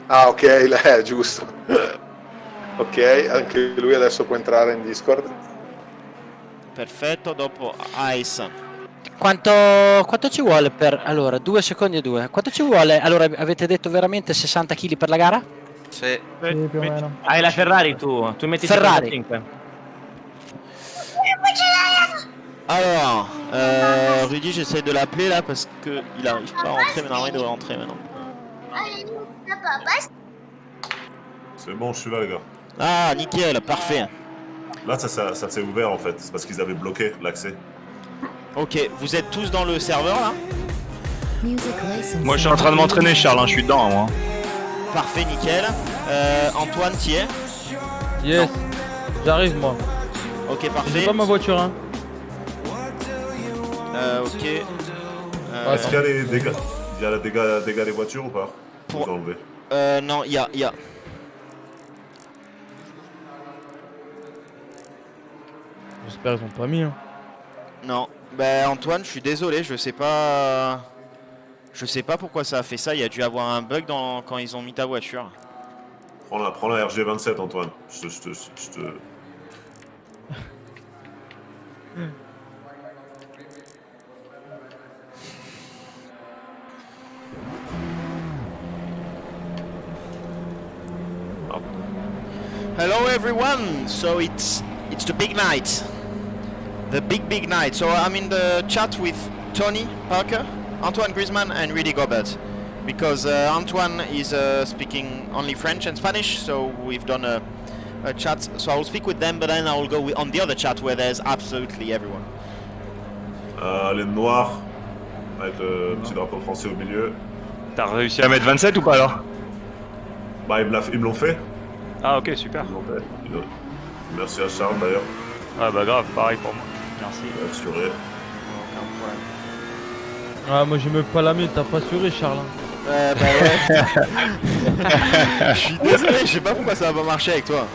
Ah, ok, giusto. Ok, anche lui adesso può entrare in Discord. Perfetto, dopo Ice. Quanto ci vuole per... Allora, 2 secondi e 2. Quanto ci vuole? Allora, avete detto veramente 60 kg per la gara? Sì. Sì, più o meno. Hai la Ferrari tu metti Ferrari. 75. Alors, Rudy, j'essaie de l'appeler là parce qu'il arrive pas à rentrer, mais normalement il devrait rentrer maintenant. C'est bon, je suis là, les gars. Ah, nickel, parfait. Là, ça s'est ouvert en fait. C'est parce qu'ils avaient bloqué l'accès. Ok, vous êtes tous dans le serveur là? Moi je suis en train de m'entraîner Charles, hein, je suis dedans moi. Parfait, nickel. Antoine, t'y es? Yes. J'arrive moi. Ok, parfait. J'ai pas ma voiture hein. Ok. Est-ce qu'il y a des dégâts? Il y a des dégâts des voitures ou pas? Pour- Vous enlevez. Non, il y a. J'espère qu'ils ont pas mis hein. Non. Bah Antoine, je suis désolé, je sais pas. Je sais pas pourquoi ça a fait ça, il y a dû avoir un bug quand ils ont mis ta voiture. Prends la RG27, Antoine. Je te... Hello everyone, so it's the big night. The big night. So I'm in the chat with Tony Parker, Antoine Griezmann and Rudy Gobert. Because Antoine is speaking only French and Spanish, so we've done a chat. So I will speak with them, but then I will go on the other chat where there's absolutely everyone. les noirs, avec le petit drapeau français au milieu. T'as réussi à mettre 27 ou pas alors? Bah, ils me l'ont fait. Ah ok, super. Ils l'ont fait. Merci à Charles d'ailleurs. Ah bah grave, pareil pour moi. Merci. Assuré. Aucun problème. Ah moi j'ai même pas la mienne, t'as pas assuré Charles hein. Bah ouais. Je suis désolé, je sais pas pourquoi ça va pas marcher avec toi.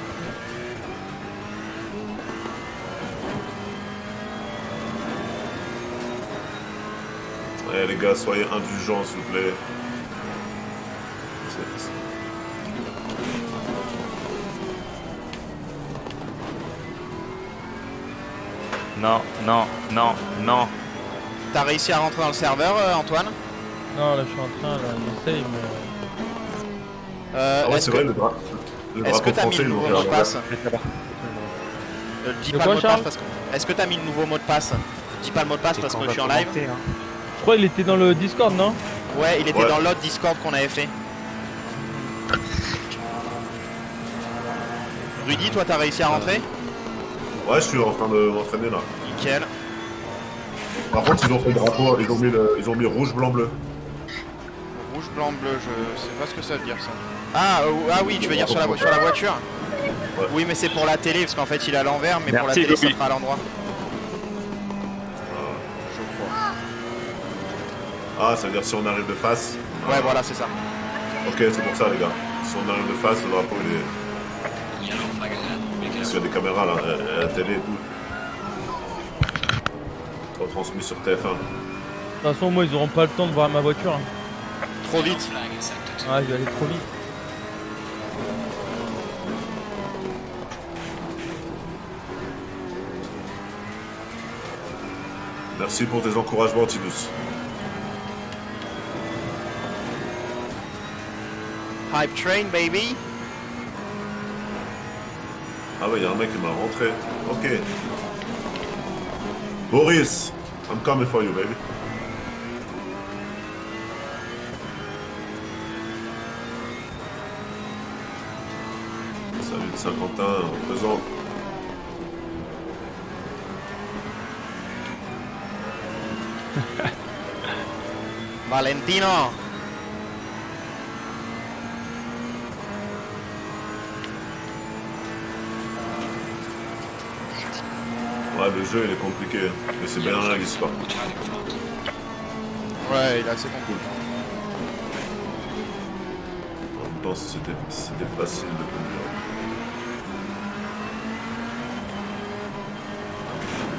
Eh les gars, soyez indulgents s'il vous plaît. Non, non, non, non. T'as réussi à rentrer dans le serveur, Antoine? Non là je suis en train là, j'essaye mais... Ah ouais, c'est vrai, le Est-ce que drapeau t'as mis français, le ils l'ont nouveau mot de fait. passe? Dis De pas quoi, le mot de passe Charles parce que... Est-ce que t'as mis le nouveau mot de passe? Dis pas le mot de passe parce que je suis en live. Je crois qu'il était dans le Discord non? Ouais, il était Ouais. dans l'autre Discord qu'on avait fait. Rudy, toi t'as réussi à rentrer? Ouais, je suis en train de m'entraîner là. Nickel. Par contre, ils ont fait le drapeau, ils ont mis rouge, blanc, bleu. Rouge, blanc, bleu, je sais pas ce que ça veut dire ça. Ah, oui, tu veux dire sur la voiture? Ouais. Oui, mais c'est pour la télé parce qu'en fait il est à l'envers, mais pour la Merci, télé ça Louis. sera à l'endroit. Je crois. Ah, ça veut dire si on arrive de face. Ouais, voilà, c'est ça. Ok, c'est pour ça les gars. Si on arrive de face, le drapeau il est... Parce qu'il y a des caméras là, à la télé et tout. Retransmis sur TF1. De toute façon moi ils auront pas le temps de voir ma voiture hein. Trop vite. Ouais je vais aller trop vite. Merci pour tes encouragements, Tidus. Hype train, baby. Ah ouais, il y a un mec qui m'a rentré. Ok. Boris, I'm coming for you, baby. Salut de Saint-Quentin, présent. Valentino. Ouais, le jeu il est compliqué, mais c'est bien réaliste par contre. Ouais, il est assez compliqué. En même temps, si c'était facile de conduire.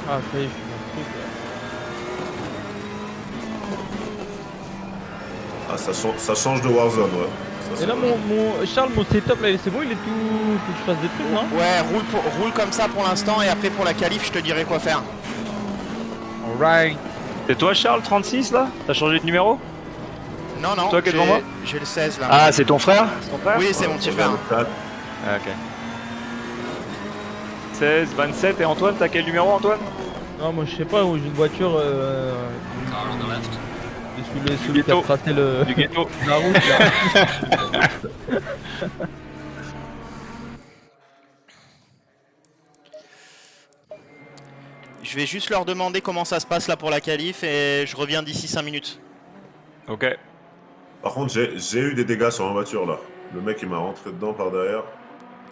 Ah ça y est je suis dans le truc là. Ah, ça change de Warzone, ouais. Et là, Charles, mon setup là, c'est bon, il est tout. Faut que je fasse des trucs, non? Ouais, roule comme ça pour l'instant et après pour la qualif, je te dirai quoi faire. Alright. C'est toi Charles, 36 là? T'as changé de numéro? Non, non, Toi qui es devant moi? j'ai le 16 là. Ah, c'est ton frère? Oui, c'est mon petit frère. Ah, ok. 16, 27, et Antoine, t'as quel numéro Antoine? Non, moi je sais pas, j'ai une voiture. Celui qui a tracé Du ghetto. la route là. Je vais juste leur demander comment ça se passe là pour la qualif et je reviens d'ici 5 minutes. Ok. Par contre, j'ai eu des dégâts sur ma voiture là. Le mec il m'a rentré dedans par derrière.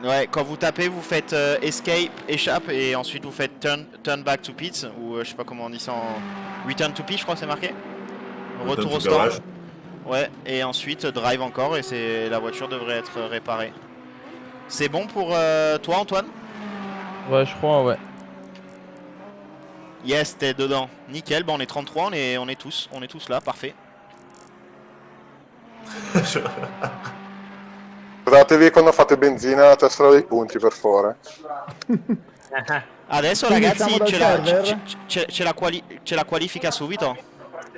Ouais, quand vous tapez, vous faites escape, échappe et ensuite vous faites turn back to pit ou je sais pas comment on dit ça en return to pit, je crois que c'est marqué. Retour au stand. Ouais, et ensuite drive encore et la voiture devrait être réparée. C'est bon pour toi Antoine? Ouais, je crois, ouais. Yes, t'es dedans. Nickel, bon on est 33, on est tous là, parfait. Guardatevi quando fate benzina la tessera dei punti, per favore. Adesso Quindi ragazzi siamo dal c'è la qualifica subito?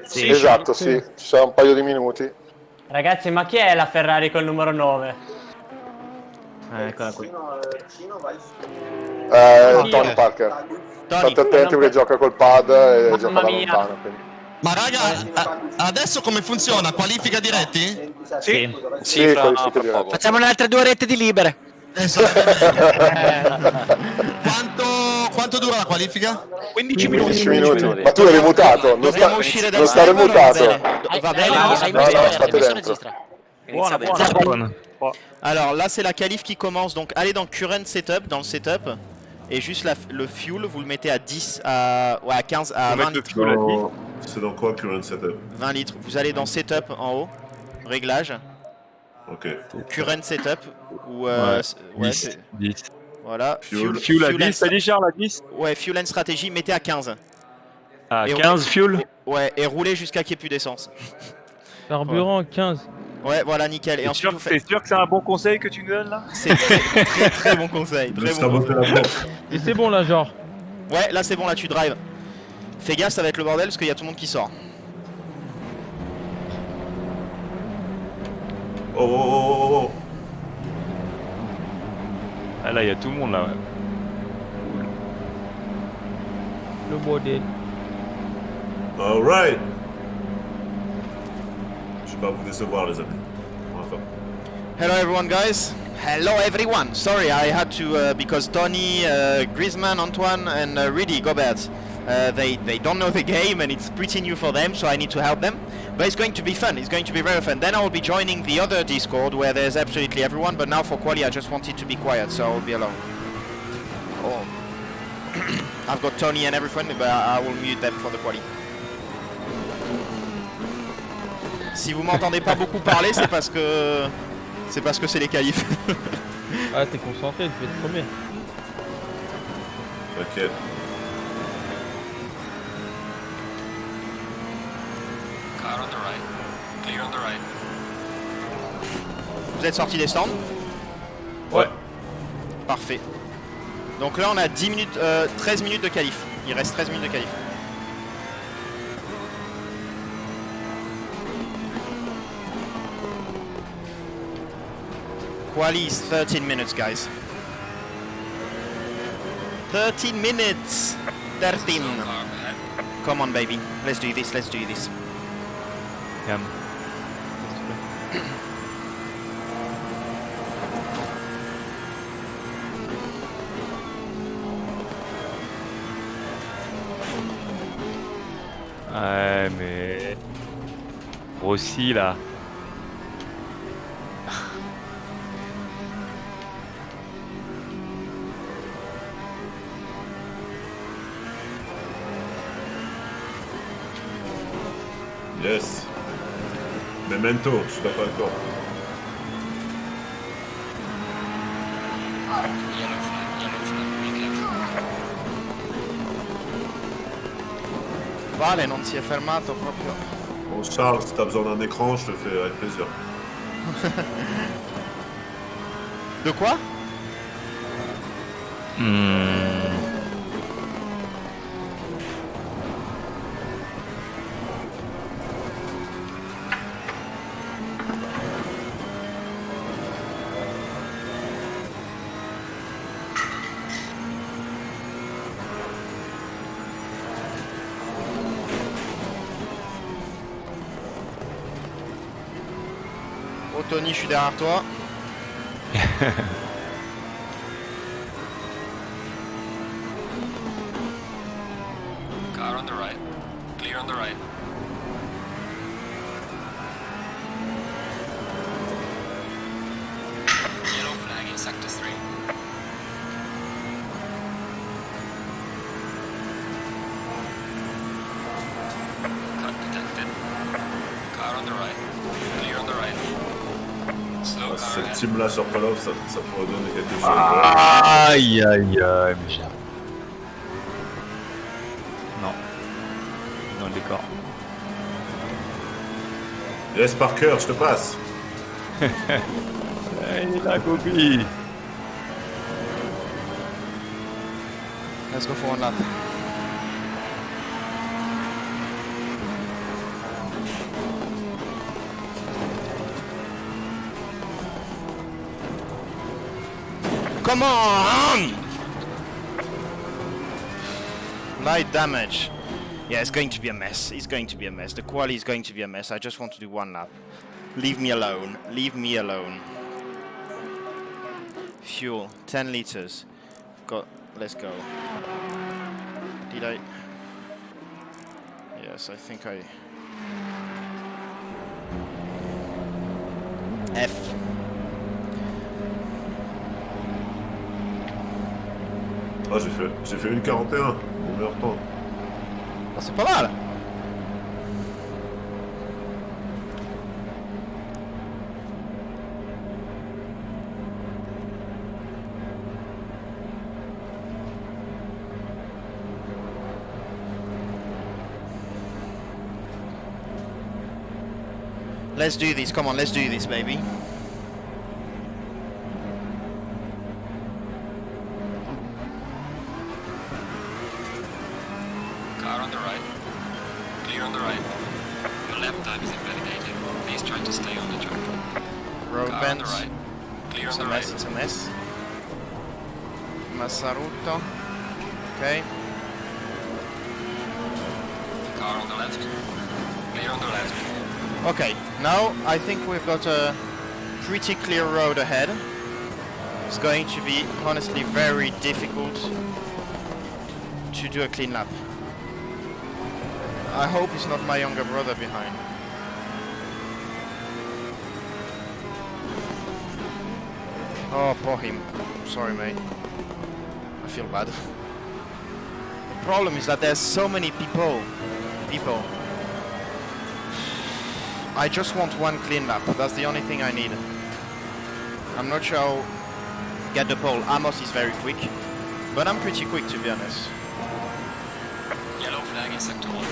Sì. Esatto, sì, ci sono un paio di minuti. Ragazzi, ma chi è la Ferrari col numero 9? Eccola qui. Tony Parker. Tony, State attenti perché gioca col pad e gioca da mia. lontano. Quindi. Ma raga, adesso come funziona? Qualifica diretti? Sì. Sì, qualifica diretta. Facciamo le altre 2 orette di libere. Esatto. Quanto dura la qualifica? 15 minuti. Ma tu eri mutato, dobbiamo uscire non stare mutato. Va bene, no, state dentro. Buona, Antoine. Alors là c'est la qualif qui commence, donc allez dans current setup, dans le setup, et juste le fuel vous le mettez à 10, à 15, à 20 litres. C'est dans quoi current setup? 20 litres, vous allez dans setup en haut, réglage, Ok. current setup, ou 10. voilà, Fuel à 10, t'as dit Charles à 10? ouais, fuel and stratégie, mettez à 15. Ah, Et 15 fuel? Ouais, et roulez jusqu'à qu'il n'y ait plus d'essence. Carburant 15. Ouais, voilà, nickel. Et ensuite, vous faites... T'es sûr que c'est un bon conseil que tu nous donnes là? C'est très, très bon conseil. Très bon conseil. Et c'est bon là, genre. Ouais, là c'est bon, là tu drives. Fais gaffe, ça va être le bordel parce qu'il y a tout le monde qui sort. Oh. Ah là, il y a tout le monde là, ouais. Le modèle. Alright. Je vais pas vous décevoir les amis. On va faire. Hello everyone, guys. Hello everyone. Sorry, I had to because Tony, Griezmann, Antoine, and Rudy Gobert, they don't know the game and it's pretty new for them, so I need to help them. But it's going to be fun. It's going to be very fun. Then I will be joining the other Discord where there's absolutely everyone. But now for quali, I just wanted to be quiet, so I will be alone. Oh. I've got Tony and everyone, but I will mute them for the quali. Si vous m'entendez pas beaucoup parler, c'est parce que c'est les qualifs. Ah, t'es concentré, tu fais le premier. T'inquiète. Car on the right. Clear on the right. Vous êtes sortis des stands? Ouais. Parfait. Donc là on a 10 minutes, 13 minutes de qualif. Il reste 13 minutes de qualif. Quali is 13 minutes, guys. 13 minutes! 13! Come on, baby. Let's do this, let's do this. Cam. Ouais, mais... Rossi, là. Yes. Memento, je suis d'accord avec toi. Vale, non si è fermato proprio. Bon, Charles, si t'as besoin d'un écran, je te le fais avec plaisir. De quoi? Oh Tony, je suis derrière toi. Car on the right. Clear on the right. Yellow flag in sector 3. Cut detected. Car on the right. Clear on the right. Slow car Cette ahead. team là sur Call of, ça pourrait donner quelque chose. Aïe aïe aïe, mais j'ai... Non. Non, d'accord. Yes, Parker, je te passe. Hey, la Gobi. Let's go for one lap. Come on! Light damage. Yeah, it's going to be a mess. It's going to be a mess. The quali is going to be a mess. I just want to do one lap. Leave me alone. Leave me alone. Fuel, 10 liters. Let's go. Did I? Yes, I think I... F. Ah, j'ai fait 1,41 pour meilleur temps. Oh, c'est pas mal. Let's do this, come on, let's do this, baby. Car on the right. Clear on the right. Your lap time is invalidated. Please try to stay on the track. Road Car on the bends. right. Clear It's on a the mess, right. it's a mess. Massarutto. Okay. Car on the left. Clear on the left. Okay, now I think we've got a pretty clear road ahead. It's going to be honestly very difficult to do a clean lap. I hope it's not my younger brother behind. Oh, poor him. Sorry, mate. I feel bad. The problem is that there's so many people. I just want one clean lap. That's the only thing I need. I'm not sure I'll get the pole. Amos is very quick, but I'm pretty quick to be honest. Yellow flag in sector 1.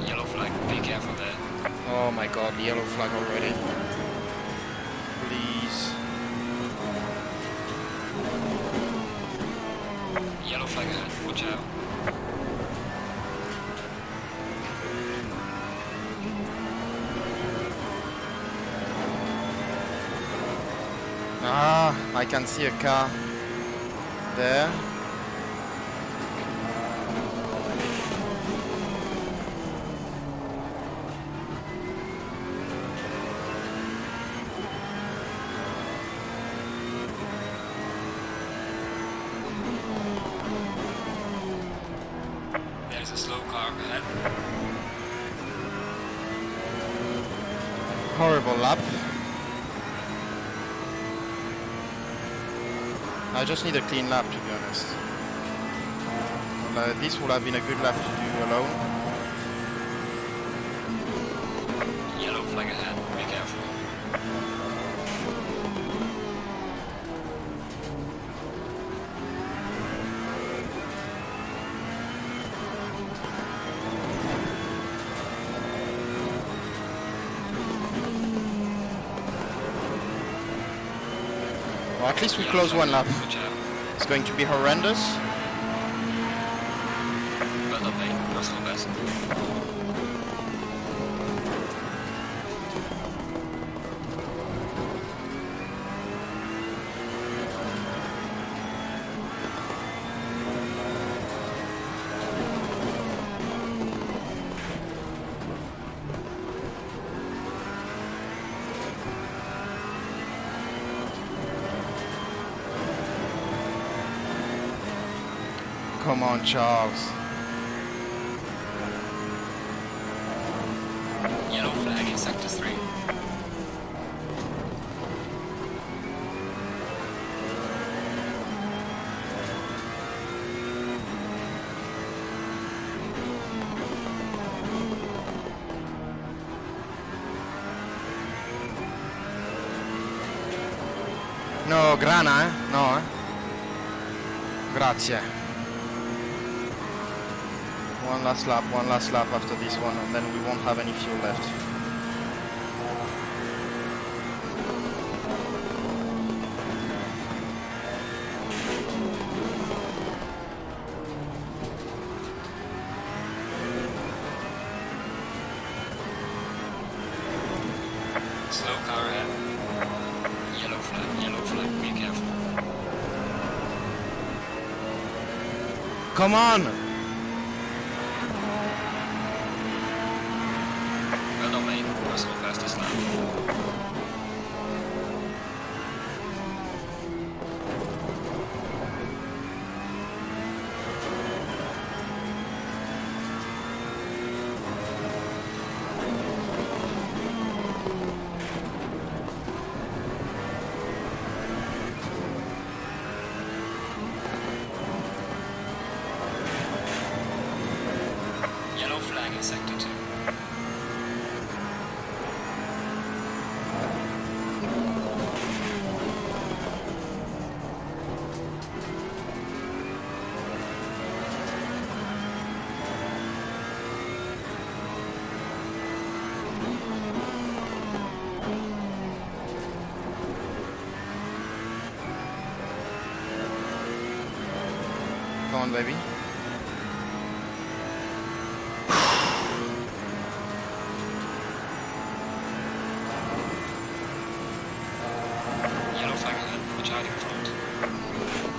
Yellow flag, be careful there. Oh my god, the yellow flag already. Please. Yellow flag ahead, watch out. Ah, I can see a car there. There's a slow car ahead. Horrible lap. I just need a clean lap, to be honest. This would have been a good lap to do alone. Yellow flag ahead. Be careful. Well, at least we close one lap. Good job. It's going to be horrendous. Well done, mate. Personal best. Come on, Charles. Yellow flag in sector 3. No, grana, eh? No, eh? Grazie. One last lap after this one, and then we won't have any fuel left. Slow car ahead. Yellow flag. Be careful. Come on! Well done, mate. Personal fastest lap. Yellow flag in sector 2. Come on, baby. Yellow flag ahead. Watch out in front.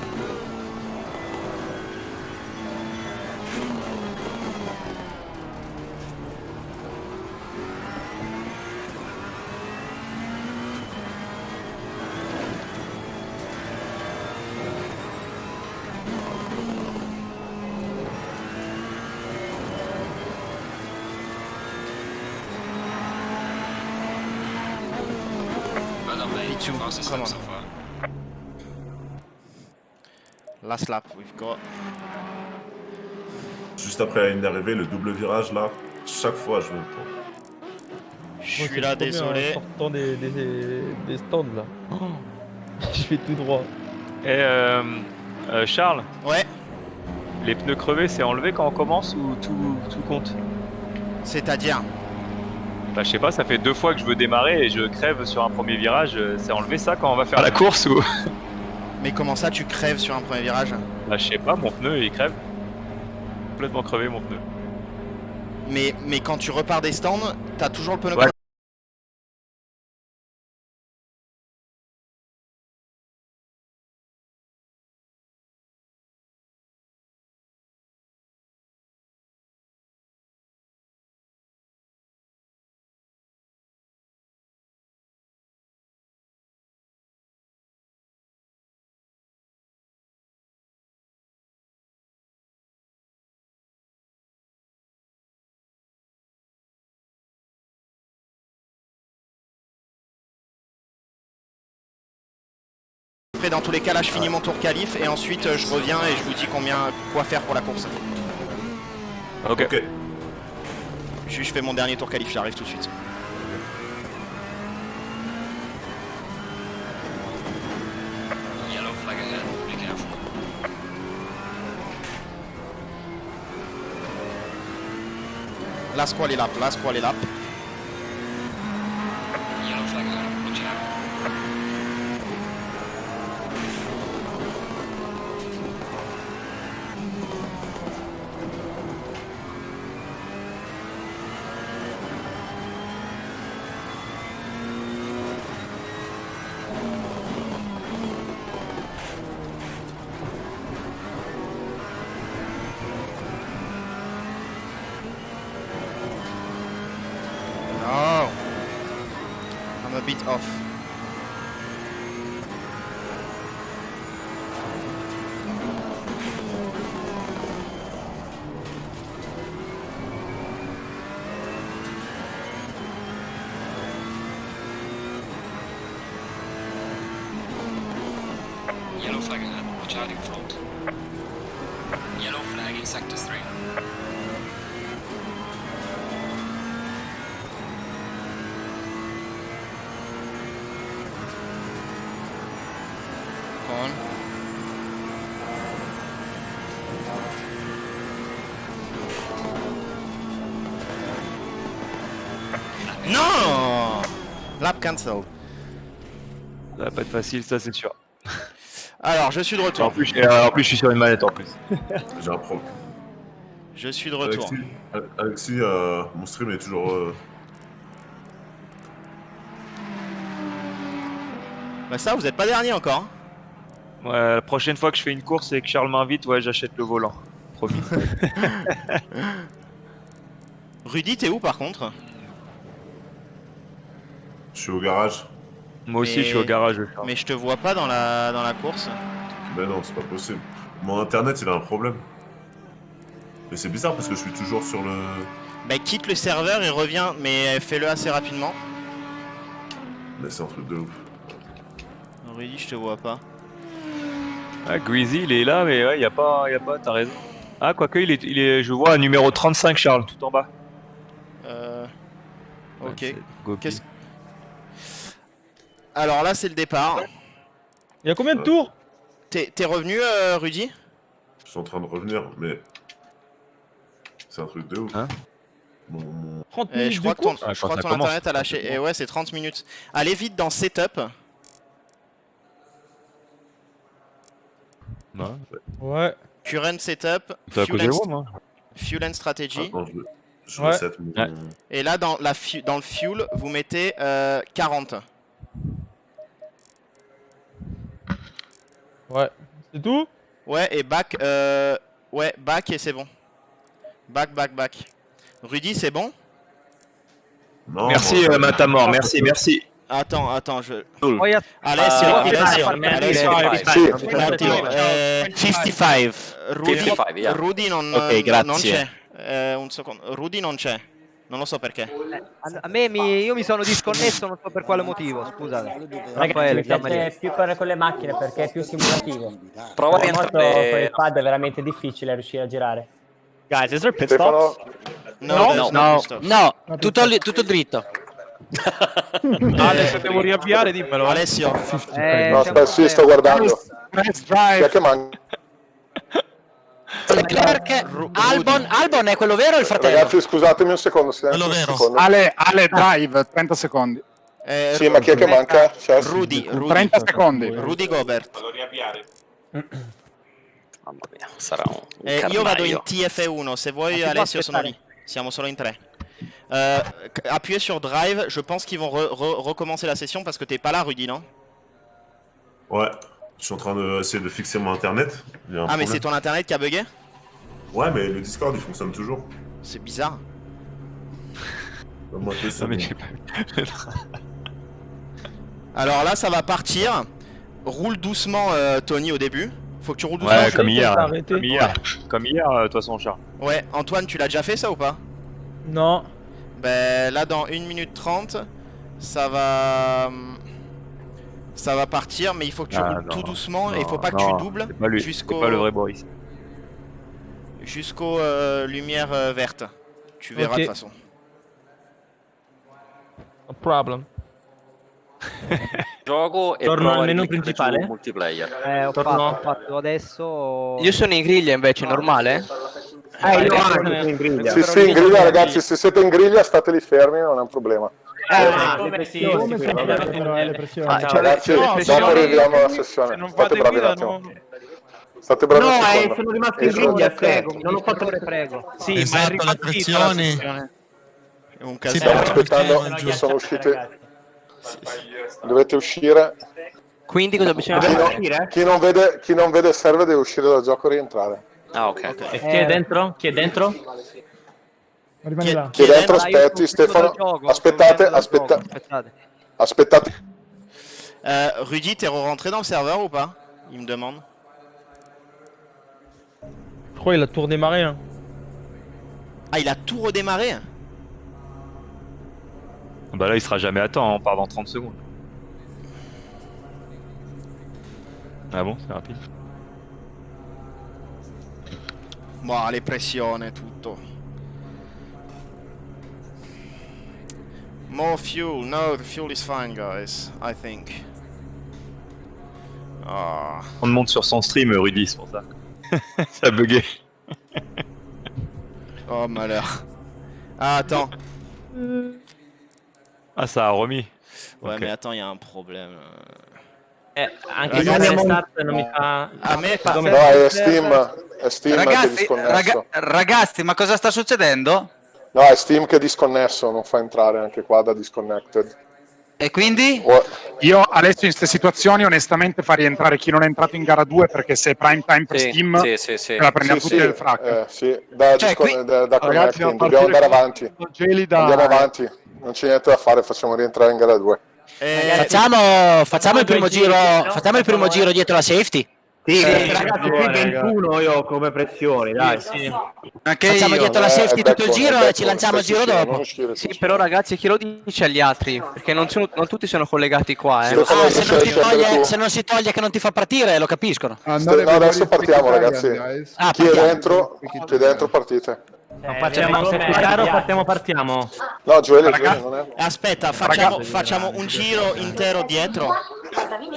Well done, mate. Me too. Fastest Come lap on. so far. Last lap we've got. Juste après la ligne d'arrivée, le double virage là, chaque fois je veux le prendre. Je Moi, suis c'est là, le premier en désolé. sortant des stands là. Oh, je fais tout droit. Et Charles, Ouais, les pneus crevés, c'est enlevé quand on commence ou tout compte? c'est-à-dire. Bah, je sais pas, ça fait 2 fois que je veux démarrer et je crève sur un premier virage. C'est enlevé ça quand on va faire la course ou? Mais comment ça, tu crèves sur un premier virage? Bah, je sais pas, mon pneu il crève. Complètement crevé mon pneu. Mais quand tu repars des stands, t'as toujours le pneu Ouais, fais dans tous les cas, là je finis mon tour qualif et ensuite je reviens et je vous dis quoi faire pour la course. Ok. Je fais mon dernier tour qualif, j'arrive tout de suite. Yellow flag ahead. Be careful. Last quali lap. Yellow flag ahead. Watch out. No. I'm a bit off. Yellow flag ahead. Watch out in front. Yellow flag in sector 3. On. Non. Lap cancelled. Ça va pas être facile, ça c'est sûr. Alors, je suis de En retour. plus, je suis sur une manette en plus. J'ai un problème. Je suis de retour. Alexis, mon stream est toujours. Bah ça, vous êtes pas dernier encore. Hein. Ouais, la prochaine fois que je fais une course et que Charles m'invite, ouais, j'achète le volant. Promis. Rudy, t'es où par contre? Je suis au garage. Moi aussi, Mais- je suis au garage. Mais je te vois pas dans la course. Mais non, c'est pas possible. Mon internet, il a un problème. Mais c'est bizarre parce que je suis toujours sur le. Bah quitte le serveur et reviens, mais fais-le assez rapidement. Mais c'est un truc de ouf. Rudy, je te vois pas. Ah, Greasy, il est là, mais ouais, y a pas, t'as raison. Ah, quoique, il est, je vois un numéro 35, Charles, tout en bas. Ok. Ouais, c'est Gopi. Qu'est-ce- Alors là, c'est le départ. Il y a combien de tours? T'es revenu, Rudy? Je suis en train de revenir, mais. C'est un truc de ouf. Hein Mon- 30 Je minutes crois de que ton, course? Ah, je quand crois que ça ton commence, internet a lâché. Et ouais, c'est 30 minutes. Allez vite dans Setup. Ouais. Ouais. Current Setup. C'est à cause de Fuel, moi, moi. fuel and Strategy. Attends, je Ouais. reset mon. Ouais. Et là, dans le fuel, vous mettez 40. Ouais. C'est tout? Ouais, et back. Ouais, back et c'est bon. Back. Rudy, c'est bon? Non, Merci, moi, Matamor, merci. Attends, je. Poi Alessio, Alessio, Alessio, Sì, un attimo, 55. Rudy, 55, yeah. Rudy non, Ok, grazie. non c'è. Un secondo. Rudy non c'è. Non lo so perché. A me io mi sono disconnesso, non so per quale motivo, scusate. Ragazzi, mi chiamali. piace più correre con le macchine perché è più simulativo. Prova a Con con rientrare. il pad è veramente difficile riuscire a girare. Guys, is there pit Stefano, No, there's no No, stop. no, tutto dritto. Ale, se devo riavviare dimmelo. Alessio, no, siamo aspetta, sì, sto guardando. Chi è che manca? Leclerc, Albon è quello vero o il fratello? Ragazzi, scusatemi un secondo, silenzio, Quello un vero. secondo. Ale drive, 30 secondi. Sì, ma chi è che manca? Cioè, Rudy 30 secondi. Rudy Gobert. Mamma mia, sarà un Io vado in carnaio. TF1, se vuoi Ma si può Alessio sono aspettare? lì. Siamo solo in 3. Appuyez sur Drive, je pense qu'ils vont recommencer la session parce que t'es pas là Rudy, non? Ouais, je suis en train d'essayer de fixer mon internet. Il y a un Ah mais problème. c'est ton internet qui a bugué? Ouais, mais le Discord il fonctionne toujours. C'est bizarre. Donne-moi deux Non, mais secondes. j'ai pas. Alors là ça va partir. Roule doucement Tony au début. Faut que tu roules doucement. Ouais, comme hier. Arrêtez. Comme hier, de toute façon, Charles. Ouais, Antoine tu l'as déjà fait ça ou pas? Non. Ben là dans 1 minute 30 ça va Ça va partir, mais il faut que tu roules tout doucement et il faut pas que tu doubles C'est pas lui, c'est pas le vrai Boris. jusqu'aux lumières vertes. Tu verras de toute façon. No problem. Gioco e Torno prova al a menu cliccare principale? su multiplayer. Torno. Fatto adesso. Io sono in griglia invece, normale? Io anche in griglia. Sì, in griglia, ragazzi, se siete in griglia stateli fermi, non è un problema. Ragazzi, dopo rivediamo la sessione. State bravi un attimo. State bravi un secondo. sono rimasto in griglia, prego. Non ho fatto le prego. Sì, esatto, le pressioni. È un Sì, Stiamo casino. aspettando, ci sono usciti. Dovete uscire. Quindi cosa bisogna fare? Chi non vede il server deve uscire dal gioco e rientrare. Ah, ok. E chi è dentro? Chi è dentro? Chi è dentro aspetti, Stefano. Aspettate. Rudy, t'es rentré dans le serveur ou pas? Il me demande. Je crois qu'il a tout redémarré. Hein. Ah, il a tout redémarré? Bah là, il sera jamais à temps, on part dans 30 secondes. Ah bon, c'est rapide. Boh, le pressione, tutto. More fuel. No, the fuel is fine, guys. I think. Ah. On monte sur son stream, Rudy, c'est pour ça. Ça a bugué. Oh, malheur. Ah, attends. Ah, ça a remis. Ouais, Ok. mais attends, il y a un problème. Anche se Ragazzi, start non mi fa... A me fa... No, è Steam che è disconnesso. Ragazzi, ma cosa sta succedendo? No, è Steam che è disconnesso, non fa entrare anche qua da disconnected. E quindi? Io adesso in queste situazioni onestamente farei entrare chi non è entrato in gara 2 perché se è prime time per Steam se la prendiamo tutti nel frac. Sì, da ragazzi, connecting, dobbiamo andare avanti. Andiamo avanti, non c'è niente da fare, facciamo rientrare in gara 2. Facciamo il primo giro dietro la safety. Sì, ragazzi, qui 21 io come pressioni, dai. Sì. Anche Facciamo io. dietro la safety tutto il giro e ci lanciamo il giro dopo. Sì, però ragazzi, chi lo dice agli altri? Perché non tutti sono collegati qua, Se non si toglie che non ti fa partire, lo capiscono. No, adesso partiamo, ragazzi. Chi è dentro partite. Partiamo o partiamo? No, Gioele non è. Aspetta, facciamo un giro intero dietro.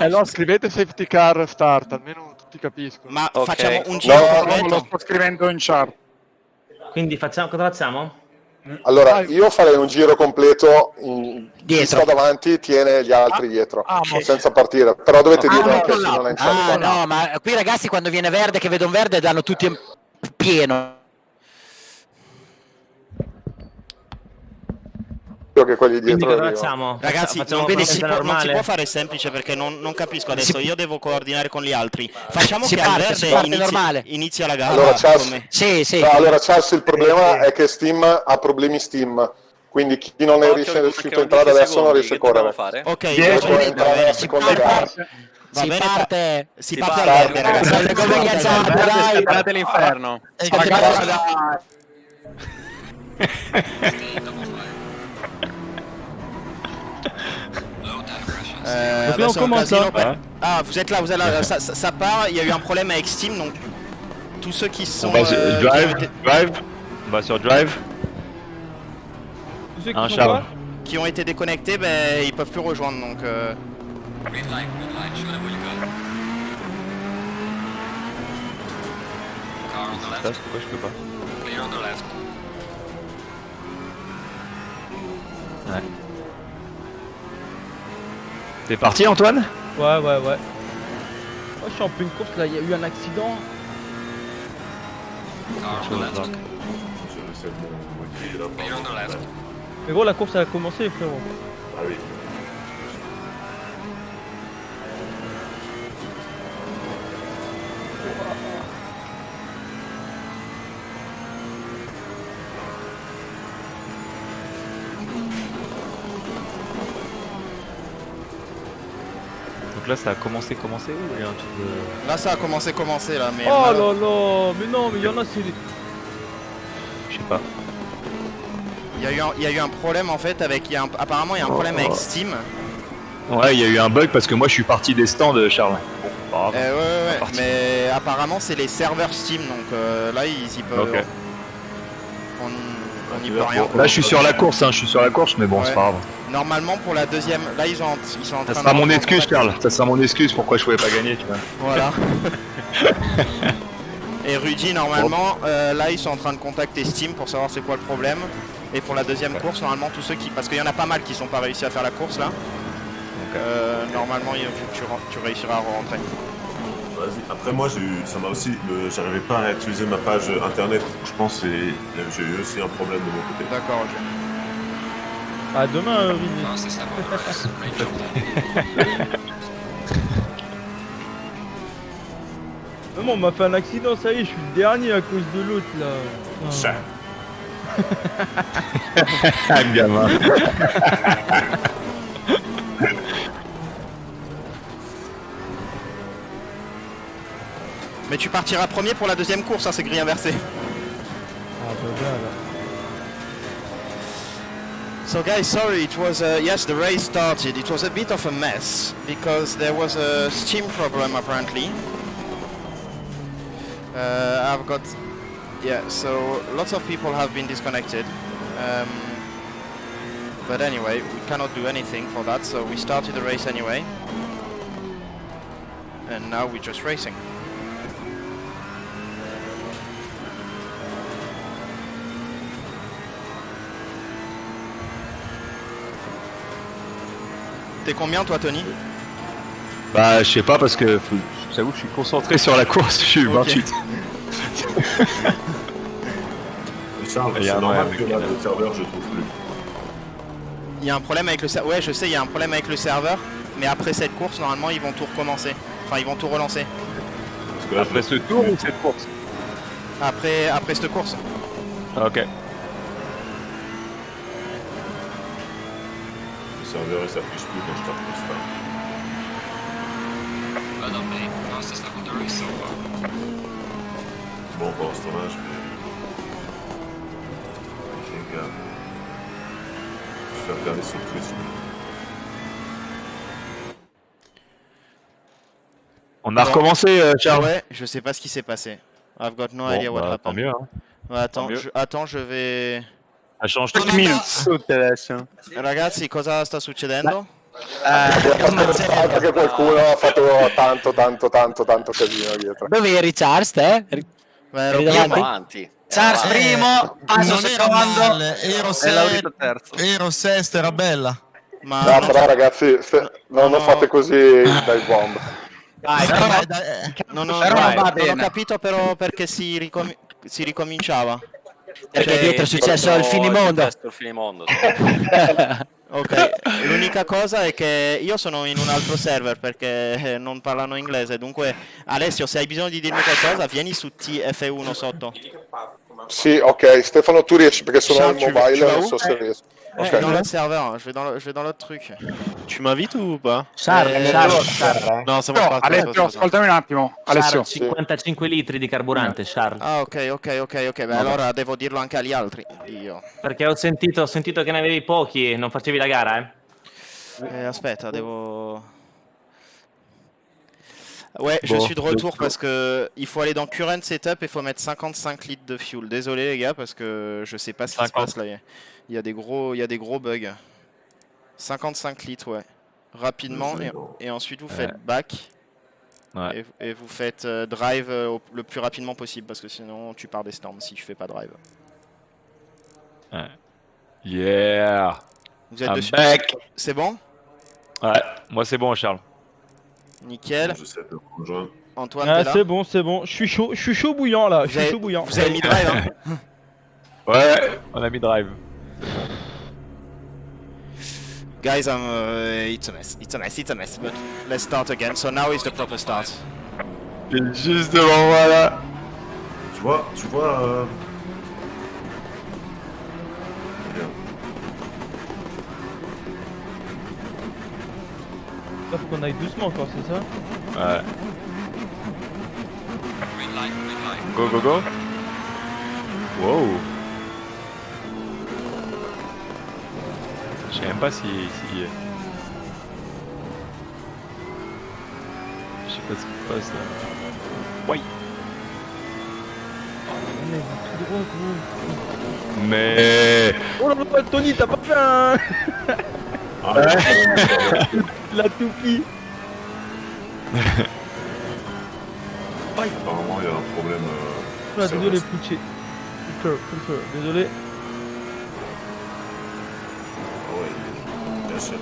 No, scrivete safety car start, almeno tutti capiscono. Ma facciamo un giro completo. Lo sto scrivendo in chat. Quindi cosa facciamo? Allora, io farei un giro completo, chi sta davanti tiene gli altri dietro, senza partire, però dovete dirlo anche se non è in chat. No, ma qui ragazzi quando viene verde, che vedo un verde, danno tutti pieno. Che quelli dietro facciamo? Ragazzi, non si può fare semplice perché non capisco adesso. Io devo coordinare con gli altri. Facciamo che al verde inizia la gara. Allora, Charles, allora, Charles, il problema è che Steam ha problemi Steam. Quindi chi non è riuscito a entrare adesso non riesce a correre. Ok, si parte al verde, ragazzi. come ghiacciato, dai, separate l'inferno. on commence Ah, vous êtes là, ça part, il y a eu un problème avec Steam, donc tous ceux qui sont... Drive. On va sur Drive. Qui ont été déconnectés, ben, ils peuvent plus rejoindre, donc... Green light, show them where you go. Car on the left. Pourquoi je peux pas? Clear on the left. Ouais. T'es parti, Antoine? Ouais. Oh, je suis en pleine course là, il y a eu un accident. Car on the left. Clear on the left. Mais gros, la course elle a commencé, frérot. Ah oui. Donc là, ça a commencé ou il y a un truc de... Là, ça a commencé là, mais... Oh là là, mais non, mais il y en a, c'est... Je sais pas. Il y a eu un problème en fait avec... Apparemment, il y a un problème avec Steam. Ouais, il y a eu un bug parce que moi je suis parti des stands, Charles. Bon, pas grave. Ouais, mais apparemment c'est les serveurs Steam, donc là ils y peuvent. Ok. On y peut rien. Là je suis sur la course, je suis sur la course, mais bon, c'est pas grave. Normalement pour la deuxième, là ils sont en train de... Ça sera mon excuse, Charles. Ça sera mon excuse pourquoi je pouvais pas gagner, tu vois. Voilà. Et Rudy, normalement, là ils sont en train de contacter Steam pour savoir c'est quoi le problème. Et pour la deuxième course, normalement tous ceux qui... Parce qu'il y en a pas mal qui sont pas réussi à faire la course là. Normalement tu réussiras à rentrer. Vas-y. Après moi ça m'a aussi, j'arrivais pas à utiliser ma page internet. Je pense que j'ai eu aussi un problème de mon côté. D'accord, ok. À demain, Rudy. Non, c'est ça, great job. Non, on m'a fait un accident, ça y est, je suis le dernier à cause de l'autre là. Ça. Gamin. Mais tu partiras premier pour la deuxième course, c'est grille inversée. Ah bah là. So guys, sorry, it was, yes, the race started. It was a bit of a mess because there was a Steam problem apparently. I've got, yeah, so lots of people have been disconnected. But anyway, we cannot do anything for that, so we started the race anyway. And now we're just racing. T'es combien toi, Tony? Bah je sais pas parce que j'avoue que je suis concentré sur la course, je suis 28. Charles, c'est normal que là, le serveur je trouve plus. Il y a un problème avec le serveur. Ouais, je sais, il y a un problème avec le serveur. Mais après cette course, normalement, ils vont tout recommencer. Enfin, ils vont tout relancer. Là, Après ce tour ou cette course? Après cette course. Ok. Le serveur il s'affiche plus quand je tape le start. Well done, mate. Fastest lap of the race so far. Bon, pendant ce temps-là, je vais... Ok, gars. Je vais regarder sur Twitch. On a recommencé, Charles. Ouais, je sais pas ce qui s'est passé. I've got no idea what happened. Tant mieux, hein. Ouais, attends, je vais... Ça change tout adesso. Ragazzi, cosa sta succedendo? Perché qualcuno ha fatto tanto casino dietro. Dove eri Charles, te? Ero davanti? Charles primo, passo secondo, ero sesto, era bella. No, però ragazzi, non fate così dai bomb. Non ho capito però perché si ricominciava. Perché dietro è successo il finimondo. Ok, l'unica cosa è che io sono in un altro server perché non parlano inglese, dunque Alessio, se hai bisogno di dirmi qualcosa vieni su TF1 sotto. Sì, ok, Stefano tu riesci perché sono in mobile, non so se riesco. Je suis dans l'autre serveur, je vais dans l'autre truc. Tu m'invites ou pas? Charles. No, siamo qua. Alessio, ascoltami un attimo. Alessio. 55 litri di carburante, Charles. Ah, ok, beh allora devo dirlo anche agli altri. Io. Perché ho sentito che ne avevi pochi e non facevi la gara, Aspetta, devo... Ouais, je suis de retour parce que il faut aller dans Current Setup et il faut mettre 55 litres de fuel. Désolé les gars parce que je sais pas ce qui se passe là. Il y a des gros bugs. 55 litres, ouais. Rapidement et ensuite vous faites back. Ouais. Et vous faites drive le plus rapidement possible parce que sinon tu pars des storms si tu fais pas drive. Ouais. Yeah. Vous êtes dessus. C'est bon? Ouais, moi c'est bon, Charles. Nickel. Antoine, Ah, t'es là? c'est bon. Je suis chaud bouillant là. Je suis chaud bouillant. Vous avez mis drive, hein? Ouais, on a mis drive. Guys, it's a mess, but let's start again. So now is the proper start. Juste devant moi là. Tu vois. Là, faut qu'on aille doucement encore, c'est ça? Ouais. Green light, green light. Go. Wow. Je sais même pas si... pas ce qui se passe là. Oui. Tout droit, gros. Mais... Oh là là, Tony, t'as pas fait un... La toupie. Apparemment, il y a un problème. Ah, désolé, Pucci. Désolé. Ah ouais, il est lâché là.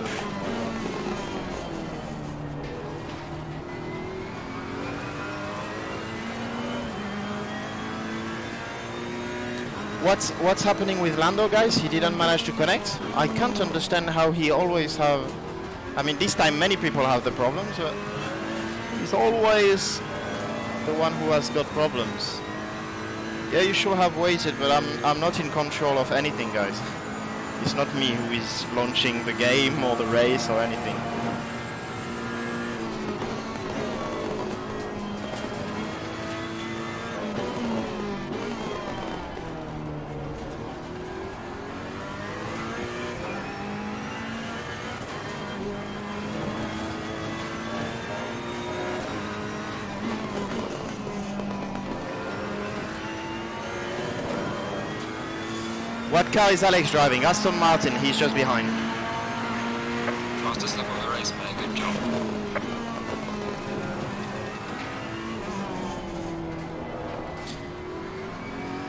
What's happening with Lando, guys? He didn't manage to connect. I can't understand how he always have. I mean, this time many people have the problems, but he's always the one who has got problems. Yeah, you should have waited, but I'm not in control of anything, guys. It's not me who is launching the game or the race or anything. What car is Alex driving? Aston Martin, he's just behind. Fastest lap of the race, man. Good job.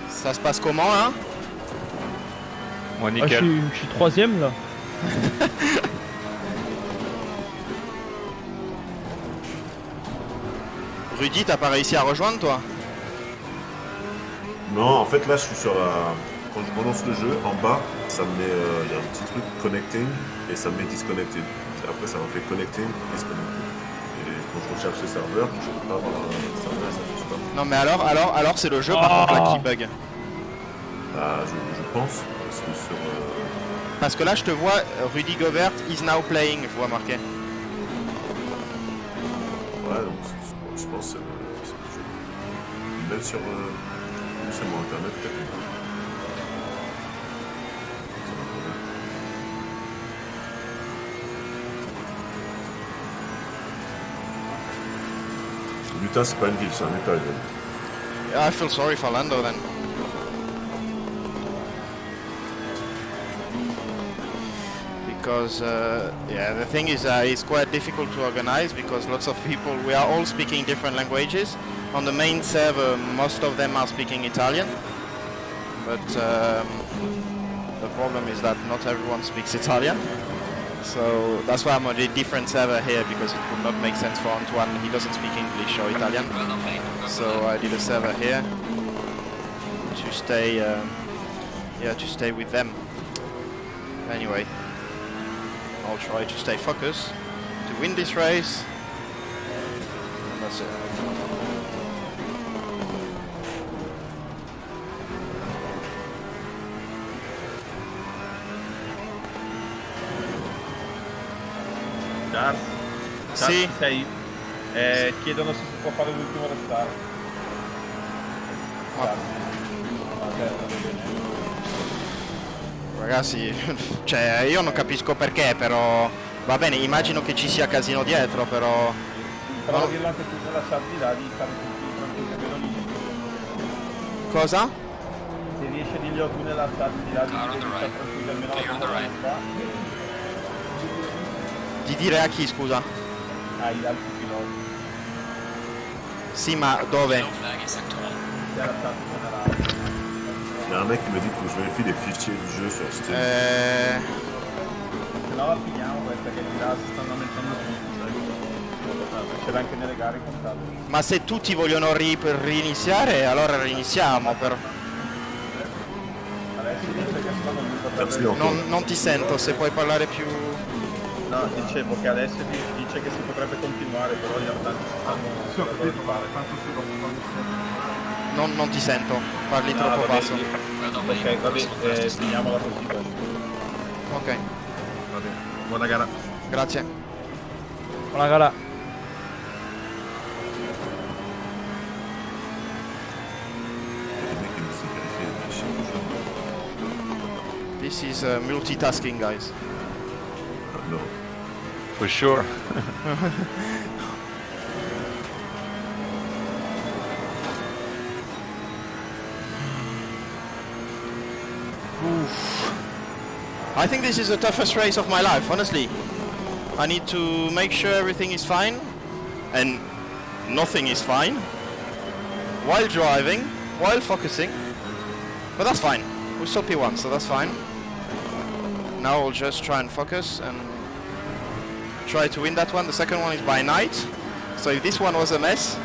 Ça se passe comment là? Moi, Ah, nickel. je suis troisième là. Rudy, t'as pas réussi à rejoindre toi? Non, en fait, là, je suis sur la. Quand je relance le jeu, en bas, ça me met. Il y a un petit truc connecting et ça me met disconnected. Après, ça me fait connecting, disconnected. Et quand je recherche les serveurs, je peux pas avoir un serveur, ça fait pas. Non mais alors c'est le jeu par contre là qui bug. Ah, je pense, parce que sur. Parce que là je te vois, Rudy Gobert is now playing, je vois marqué. Ouais, donc je pense que c'est le jeu. Même sur. C'est mon internet, peut-être. Utah, c'est pas une ville, c'est un état. Yeah, I feel sorry for Lando then. Because yeah, the thing is it's quite difficult to organize because lots of people, we are all speaking different languages. On the main server, most of them are speaking Italian, but the problem is that not everyone speaks Italian. So that's why I'm on a different server here, because it would not make sense for Antoine. He doesn't speak English or Italian. So I did a server here to stay, yeah, to stay with them. Anyway, I'll try to stay focused to win this race. And that's it. Sì. Sei? Chiedono se si può fare l'ultimo restare. Ragazzi, cioè io non capisco perché, però va bene, immagino che ci sia casino dietro, però... Però dirlo anche tu nella chat di là di stare tutti tranquilli. Cosa? Se riesci a dirglielo tu nella chat di là di stare tranquilli almeno la Di dire a chi, scusa? Agli altri piloti. Sì, ma dove? Il y a un mec qui me dit qu'il faut que je vérifie les fichiers du jeu sur Steam. Se no la finiamo questa che di là si stanno mettendo tutti. C'era anche nelle gare contate. Ma se tutti vogliono riniziare, allora riniziamo però. Adesso dice che stanno non ti sento, se puoi parlare più... No, dicevo che adesso dice che si potrebbe continuare, però gli altri stanno... Non ti sento, parli troppo basso. Ok, vabbè, finiamola così. Ok. Vabbè, buona gara. Grazie. Buona gara. This is multitasking, guys. No. For sure. I think this is the toughest race of my life, honestly. I need to make sure everything is fine, and nothing is fine, while driving, while focusing, but that's fine. We still P1, so that's fine. Now we'll just try and focus and try to win that one. The second one is by night, so if this one was a mess,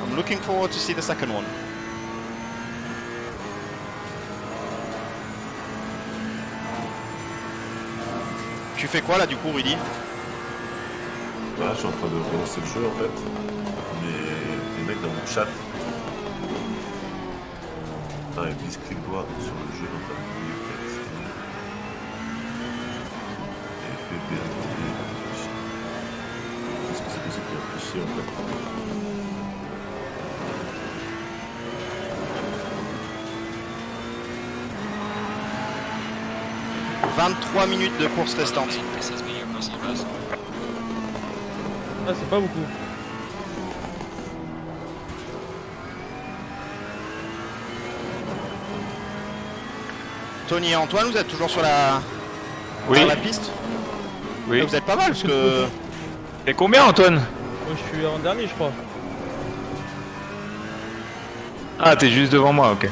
I'm looking forward to see the second one. Tu fais quoi là du coup, Rudy? Là, je suis en train de relancer le jeu en fait. Mais les mecs dans mon chat, ils disent clic droit sur le jeu dans ta menu texte. Et fait vérifier le fichier. Est-ce que c'est possible qu'il y ait un fichier en fait? 23 minutes de course testante. Ah, c'est pas beaucoup. Tony et Antoine, vous êtes toujours sur la, oui. sur la piste? Oui. Vous êtes pas mal parce que... T'es combien, Antoine? Moi, je suis en dernier, je crois. Ah, t'es juste devant moi, ok.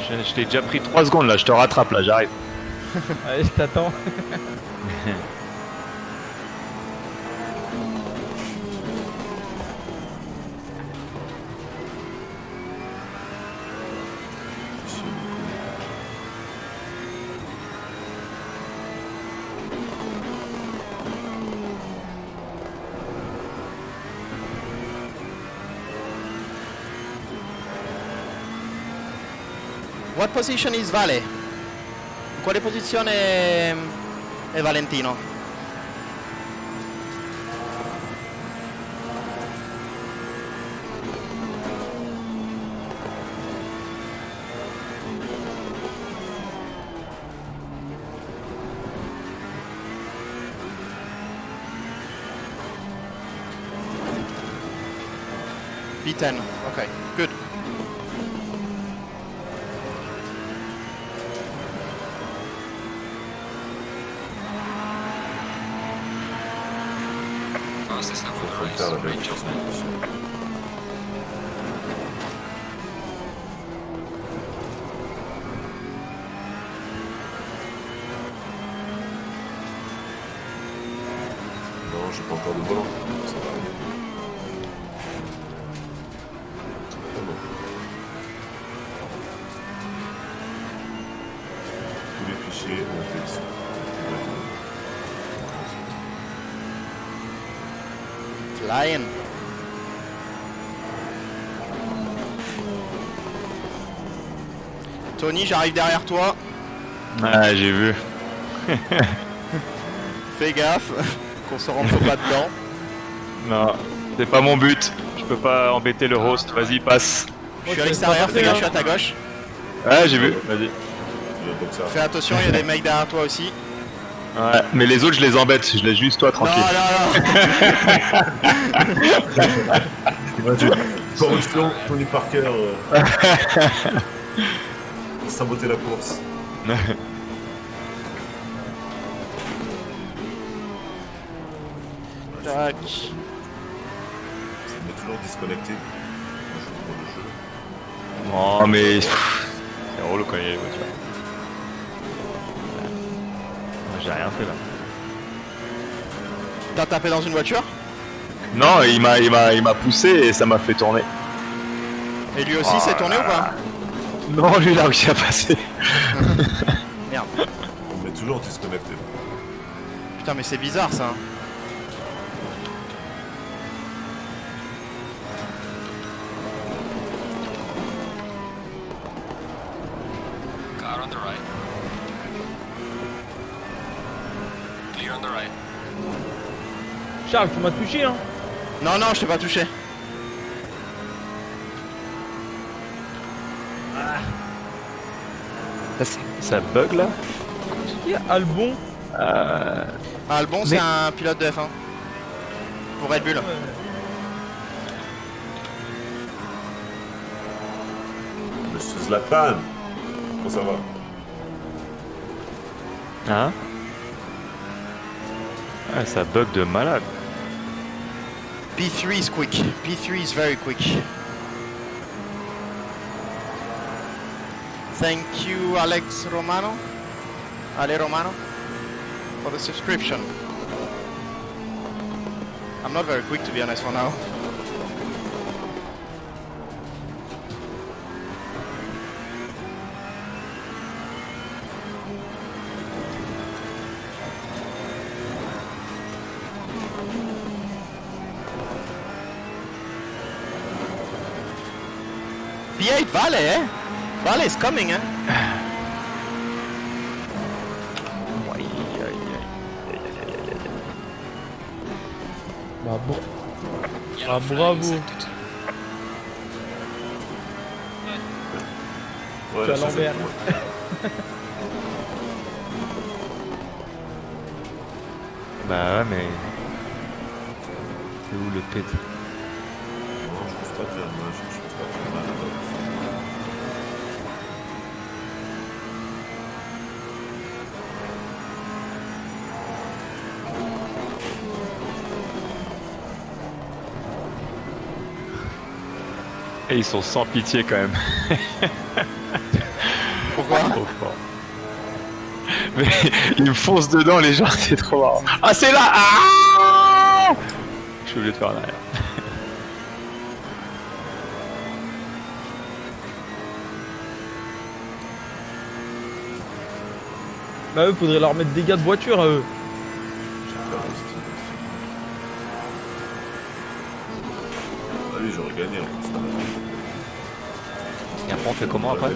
Je t'ai déjà pris 3 secondes là, je te rattrape là, j'arrive. Allez, je t'attends. What position is Vale? In quale posizione è Valentino? P10, ok, good. Faire la vérification. Non, j'ai pas encore de volant. Ça va aller. Tous les fichiers ont été ici. Lion. Tony, j'arrive derrière toi. Ah, j'ai vu. Fais gaffe qu'on se rentre pas dedans. Non, c'est pas mon but. Je peux pas embêter le host. Vas-y, passe. Je suis à l'extérieur, fais gaffe, je suis à ta gauche. Ouais, j'ai vu. Vas-y. Fais attention, il y a des mecs derrière toi aussi. Ouais, mais les autres, je les embête. Je laisse juste toi tranquille. Non. Corruption, Tony Parker. Saboter la course. Tac. Ça me met toujours disconnecté. Non, mais c'est relou quand il y a les voitures. J'ai rien fait là. T'as tapé dans une voiture? Non, il m'a poussé et ça m'a fait tourner. Et lui aussi s'est tourné ou pas? Non, lui il a réussi à passer. Merde. On met toujours disconnecté. Putain, mais c'est bizarre ça. Car on the right. Clear on the right. Charles, tu m'as touché, hein? Non, non, je t'ai pas touché. Ça bug là? Qui est Albon? Albon, c'est un pilote de F1. Pour Red Bull. Ouais. Monsieur Zlatan, comment ça va? Hein? Ah, ça bug de malade. P3 is quick. P3 is very quick. Thank you, Alex Romano. Ale Romano, for the subscription. I'm not very quick, to be honest, for now. P8 Vale, eh? Vale is coming, eh? Bah, ah, bravo. Ouais, tu as l'envers. Bah ouais, mais... C'est où le pet? Non, je pense pas qu'il y a un match, je pense pas qu'il y a un match. Et ils sont sans pitié quand même. Pourquoi? Trop fort. Mais ils me foncent dedans les gens, c'est trop marrant. Ah c'est là! Ah, je suis obligé de faire en arrière. Bah eux, faudrait leur mettre des gars de voiture à eux. Ah oui, j'aurais gagné en plus. Et après on fait comment après? Un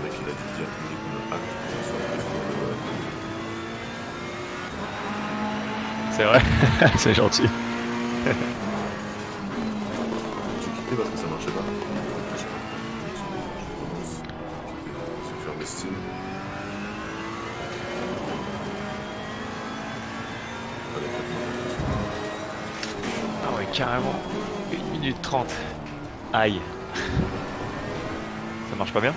mec il a dû dire qu'il me hack C'est vrai, c'est gentil. j'ai quitté parce que ça marchait pas. J'ai fermé Steam. Ah ouais, carrément. 1 minute 30. Aïe. Ça marche pas bien?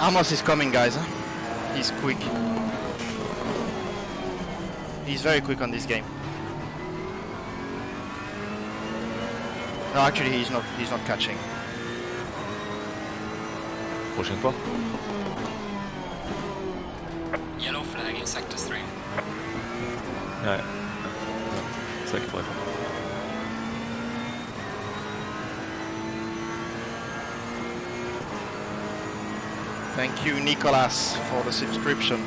Amos is coming, guys. He's quick. He's very quick on this game. No, actually, he's not catching. Prochaine fois. Yellow flag in sector 3. Ouais. C'est ça qu'il faudrait faire. Thank you, Nicolas, for the subscription.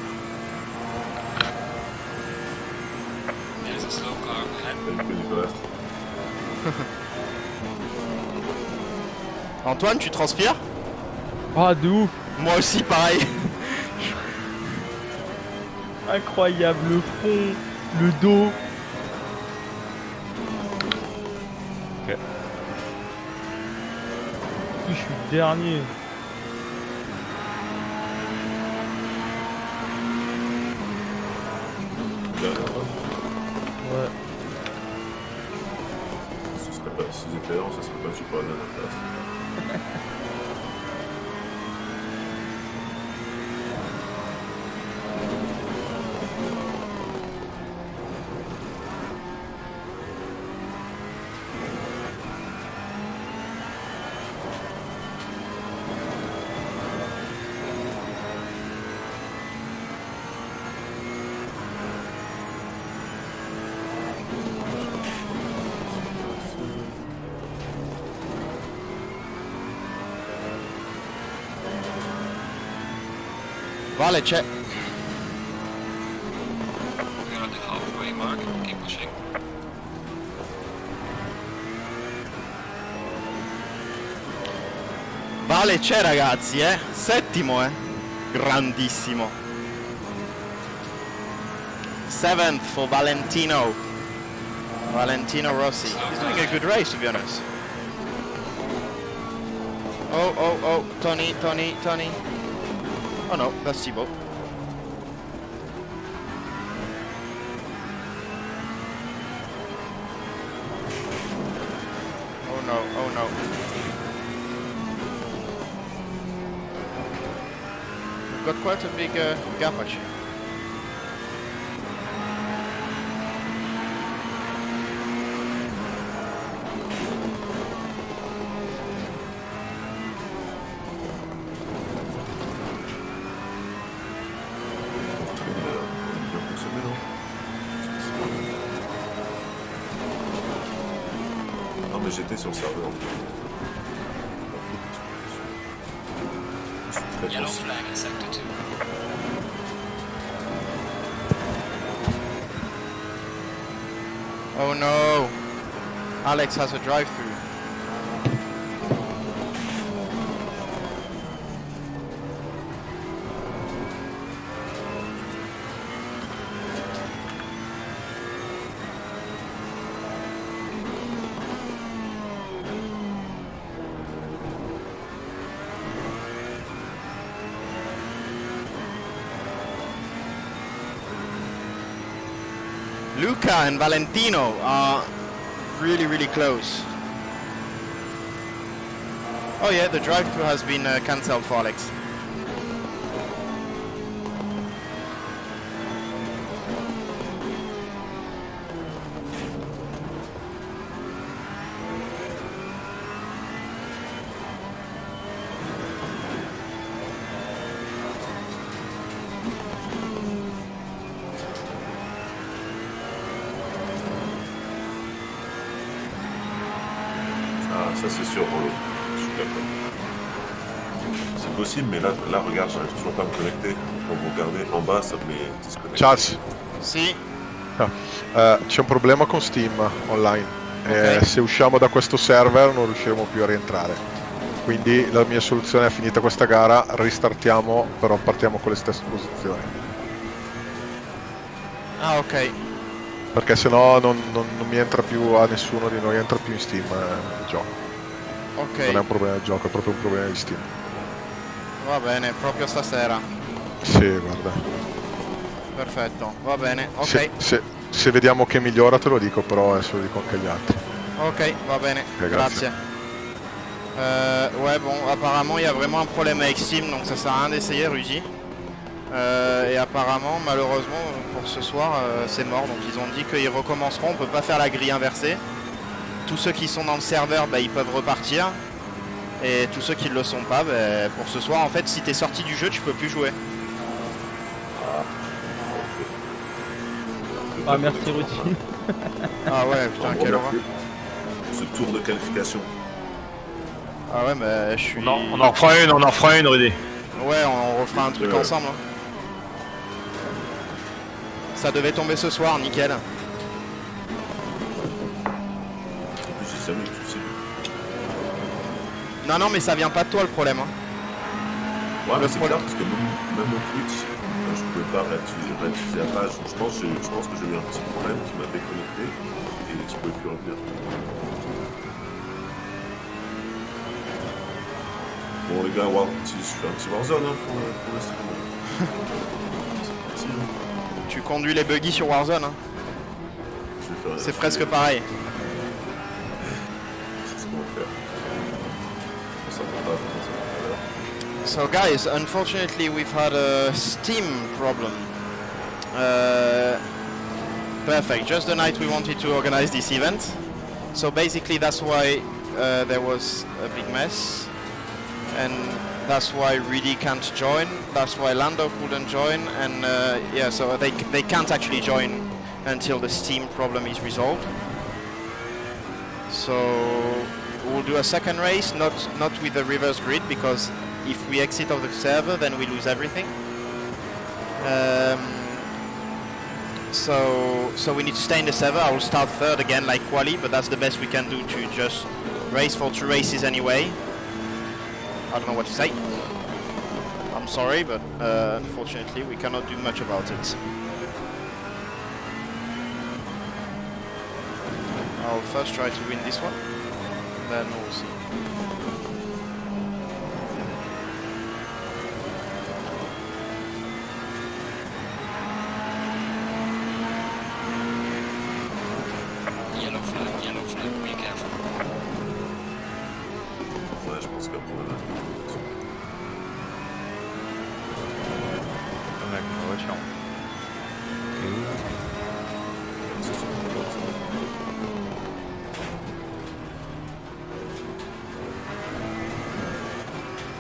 There's a slow car ahead. Thank you, Nicolas. Antoine, tu transpires? Ah, de ouf. Moi aussi, pareil. Incroyable, le fond, le dos. Ok. Je suis dernier. Ouais. Ce serait pas, si j'étais là, ça serait pas super à la dernière place. Vale, c'è. We're at the halfway mark. Keep pushing. Vale, c'è, ragazzi, eh. Settimo, eh. Grandissimo. 7th for Valentino. Valentino Rossi. He's doing a good race, to be honest. Oh, Tony. Oh no, that's Thibaut. Oh no. We've got quite a big gap actually. Non mais j'étais sur le serveur. Yellow flag in sector 2. Oh no! Alex has a drive-through. Luca and Valentino are really close. Oh yeah, the drive-through has been cancelled for Alex. Ça c'est sûr, Rollo. Je suis d'accord. C'est possible, mais là regarde, j'arrive toujours pas à me connecter. Quand vous regardez en bas, ça me met disconnecté. Charles. Sì. C'è un problema con Steam online. Se usciamo da questo server non riusciremo più a rientrare. Quindi la mia soluzione è: finita questa gara, ristartiamo, però partiamo con le stesse posizioni. Ah, ok. Perché sennò non mi entra più a nessuno di noi, entra più in Steam il gioco. Ok. Non è un problema del gioco, è proprio un problema di Steam. Va bene, proprio stasera. Sì, guarda. Perfetto, va bene, ok. Se vediamo che migliora te lo dico, però adesso lo dico anche agli altri. Ok, va bene, grazie. Ouais, bon, apparemment il y a vraiment un problème avec Steam, donc ça sert à rien d'essayer, Rudy. Et apparemment, malheureusement, pour ce soir, c'est mort. Donc ils ont dit qu'ils recommenceront. On peut pas faire la grille inversée. Tous ceux qui sont dans le serveur, ils peuvent repartir. Et tous ceux qui ne le sont pas, pour ce soir, en fait, si t'es sorti du jeu, tu peux plus jouer. Ah, merci Rudy. Ah ouais, putain, quelle horreur. Ce tour de qualification. Ah ouais, mais je suis... On en refera une, Rudy. Ouais, on refera un truc ensemble. Hein. Ça devait tomber ce soir, nickel. J'ai jamais eu de soucis. Non, mais ça vient pas de toi le problème. Hein. Ouais, mais c'est clair parce que même au Twitch, je pouvais pas réutiliser la page. Je pense que j'ai eu un petit problème qui m'a déconnecté et je pouvais plus revenir. Bon les gars, je fais un petit Warzone pour le stream. C'est parti. Tu conduis les buggy sur Warzone. Hein. C'est presque pareil. C'est ce qu'on va faire. So guys, unfortunately we've had a Steam problem. Perfect, just the night we wanted to organize this event. So basically that's why there was a big mess. And that's why Rudy can't join, that's why Lando couldn't join, and yeah, so they can't actually join until the Steam problem is resolved. So we'll do a second race, not with the reverse grid, because if we exit of the server, then we lose everything. So we need to stay in the server. I will start third again like Quali, but that's the best we can do to just race for 2 races anyway. I don't know what to say. I'm sorry, but unfortunately we cannot do much about it. I'll first try to win this one, then we'll see.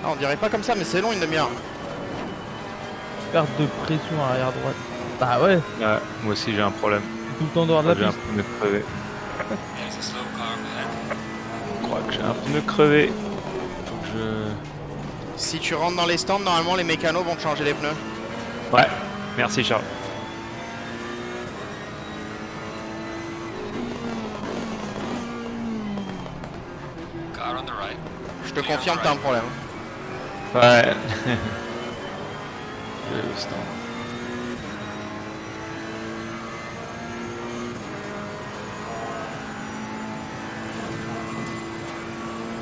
Ah, on dirait pas comme ça, mais c'est long une demi-heure. Perte de pression arrière droite. Bah ouais. Ouais, moi aussi j'ai un problème. Tout le temps dehors de la J'ai un piste. pneu crevé. There's a slow car ahead. Je crois que j'ai un pneu crevé. Faut que je... Si tu rentres dans les stands, normalement les mécanos vont te changer les pneus. Ouais, merci Charles. Car on the right. Je te confirme, t'as un problème. Ouais. Je vais au stand.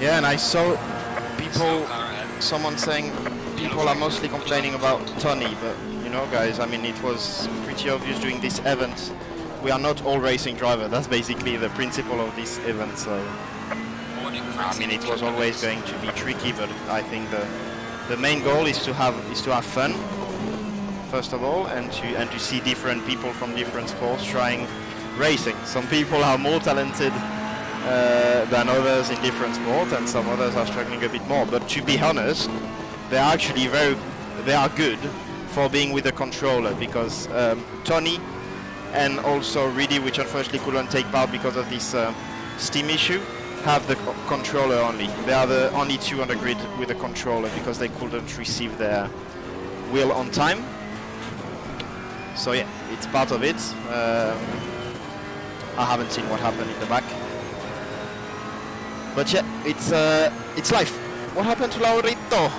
Yeah, and I saw people, someone saying people are mostly complaining about Tony, but you know guys, I mean it was pretty obvious during this event. We are not all racing drivers, that's basically the principle of this event, so I mean it was always going to be tricky, but I think the main goal is to have fun, first of all, and to see different people from different sports trying racing. Some people are more talented than others in different sports, and some others are struggling a bit more. But to be honest, they are actually they are good for being with the controller, because Tony and also Reedy, which unfortunately couldn't take part because of this Steam issue, have the controller only. They are the only two on the grid with the controller because they couldn't receive their wheel on time. So yeah, it's part of it. I haven't seen what happened in the back. But yeah, it's life. What happened to Laurito?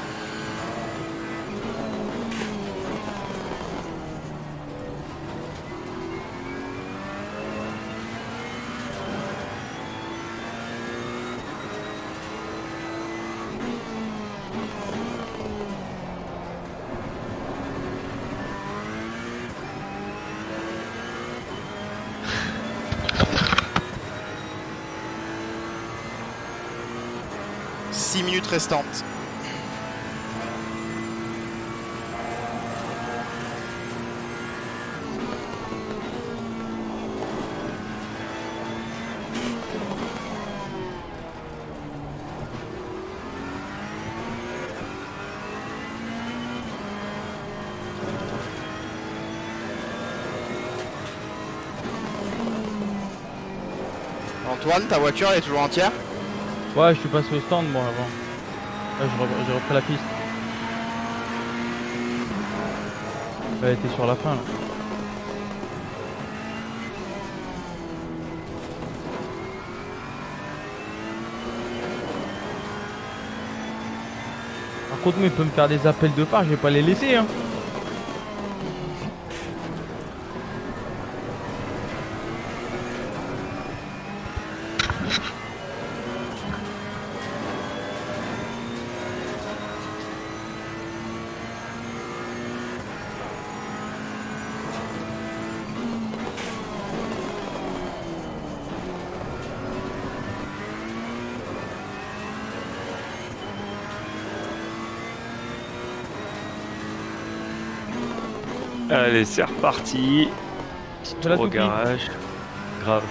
Minutes restantes. Antoine, ta voiture elle est toujours entière? Ouais, je suis passé au stand moi avant. Là, j'ai repris la piste. Elle était sur la fin là. Par contre, moi, il peut me faire des appels de phare, je vais pas les laisser hein. Allez, c'est reparti. Petit tour au garage. Grave.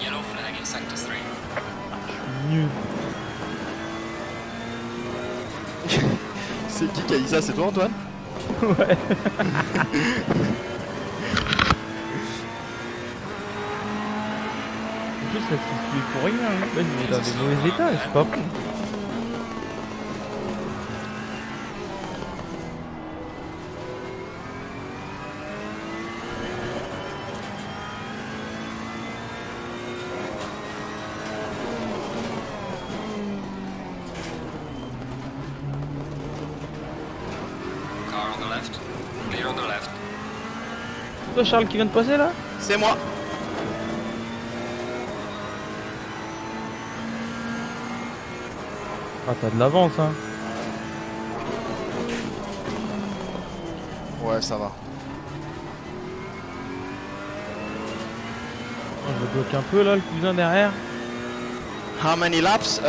Yellow flag in sector 3. Nul. C'est qui a dit ça? C'est toi, Antoine? Ouais. En plus, ça s'y suit pour rien. Hein. Là, il est dans des mauvais états, c'est pas bon. Car on the left. Clear on the left. C'est toi, Charles, qui vient de passer là? C'est moi. Ah, t'as de l'avance, hein. Ouais, ça va. Je le bloque un peu là, le cousin derrière. How many laps?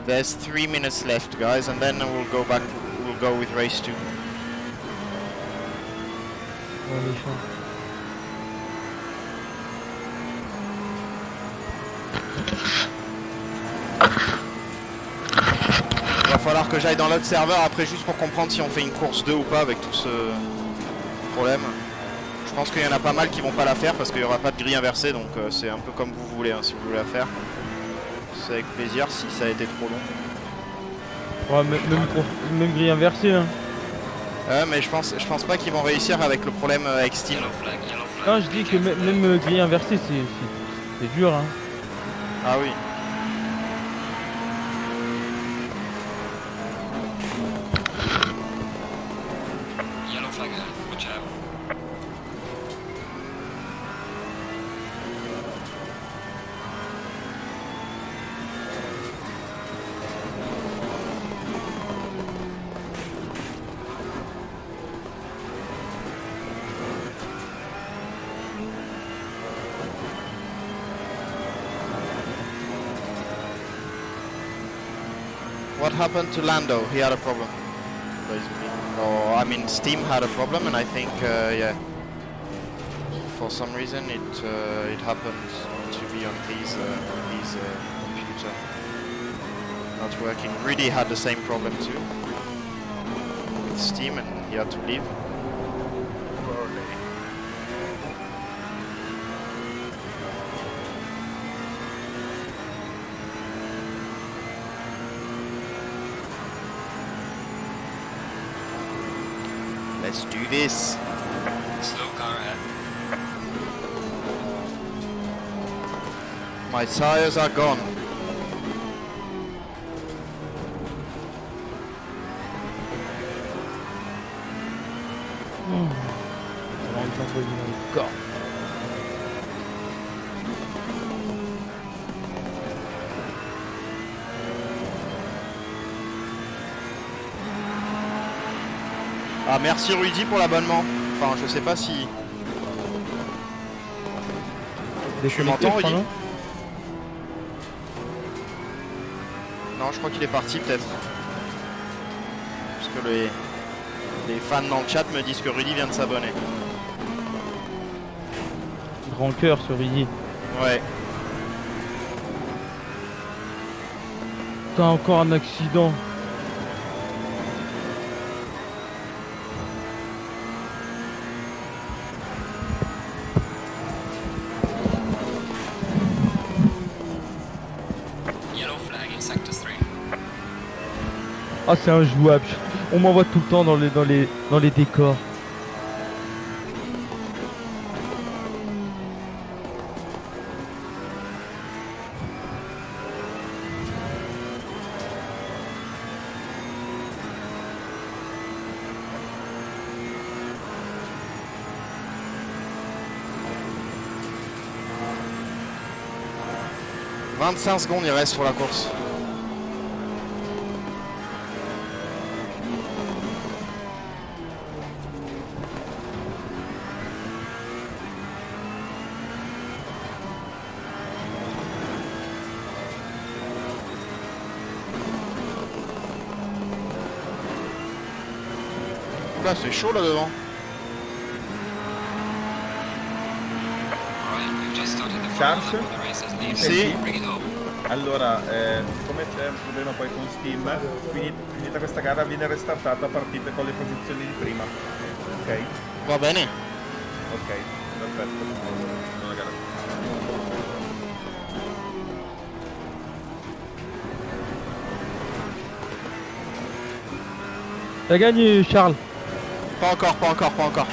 There's 3 minutes left, guys, and then we'll go back. We'll go with race 2. Ouais, les champs. Il va falloir que j'aille dans l'autre serveur après juste pour comprendre si on fait une course 2 ou pas avec tout ce problème. Je pense qu'il y en a pas mal qui vont pas la faire parce qu'il n'y aura pas de grille inversée, donc c'est un peu comme vous voulez, hein, si vous voulez la faire. C'est avec plaisir si ça a été trop long. Ouais, même grille inversée. Hein. Mais je pense pas qu'ils vont réussir avec le problème avec Steam. Non, je dis que même grille inversée, c'est dur. Hein. Ah oui. Yellow flag ahead. Watch out. What happened to Lando? He had a problem, basically. Or I mean, Steam had a problem, and I think yeah, for some reason it happened to be on his computer not working. Rudy had the same problem too with Steam, and he had to leave. Let's do this. Slow car ahead. My tires are gone. Ah, merci Rudy pour l'abonnement. Enfin, je sais pas si... Tu m'entends, Rudy? Non, je crois qu'il est parti peut-être. Parce que les fans dans le chat me disent que Rudy vient de s'abonner. Grand cœur sur Rudy. Ouais. T'as encore un accident. Ah, c'est injouable. On m'envoie tout le temps dans les décors. « 25 secondes il reste pour la course. » Là c'est chaud là devant. Charles? Sì. Allora, siccome c'è un problema poi con Steam, finita questa gara viene restartata a partire con le posizioni di prima. Ok? Va bene. Ok, perfetto. Buona gara. T'as gagné, Charles. Pas encore, pas encore, pas encore.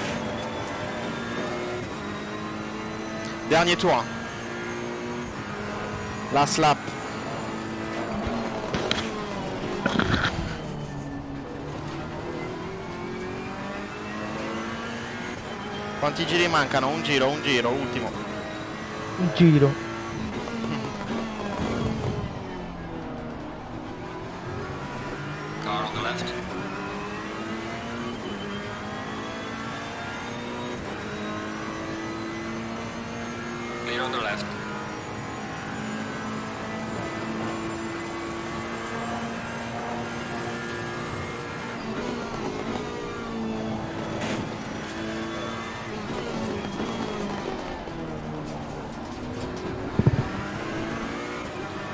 Dernier tour. Hein. Last lap. Quanti giri mancano? Un giro, ultimo. Un giro. Car on the left. on the left.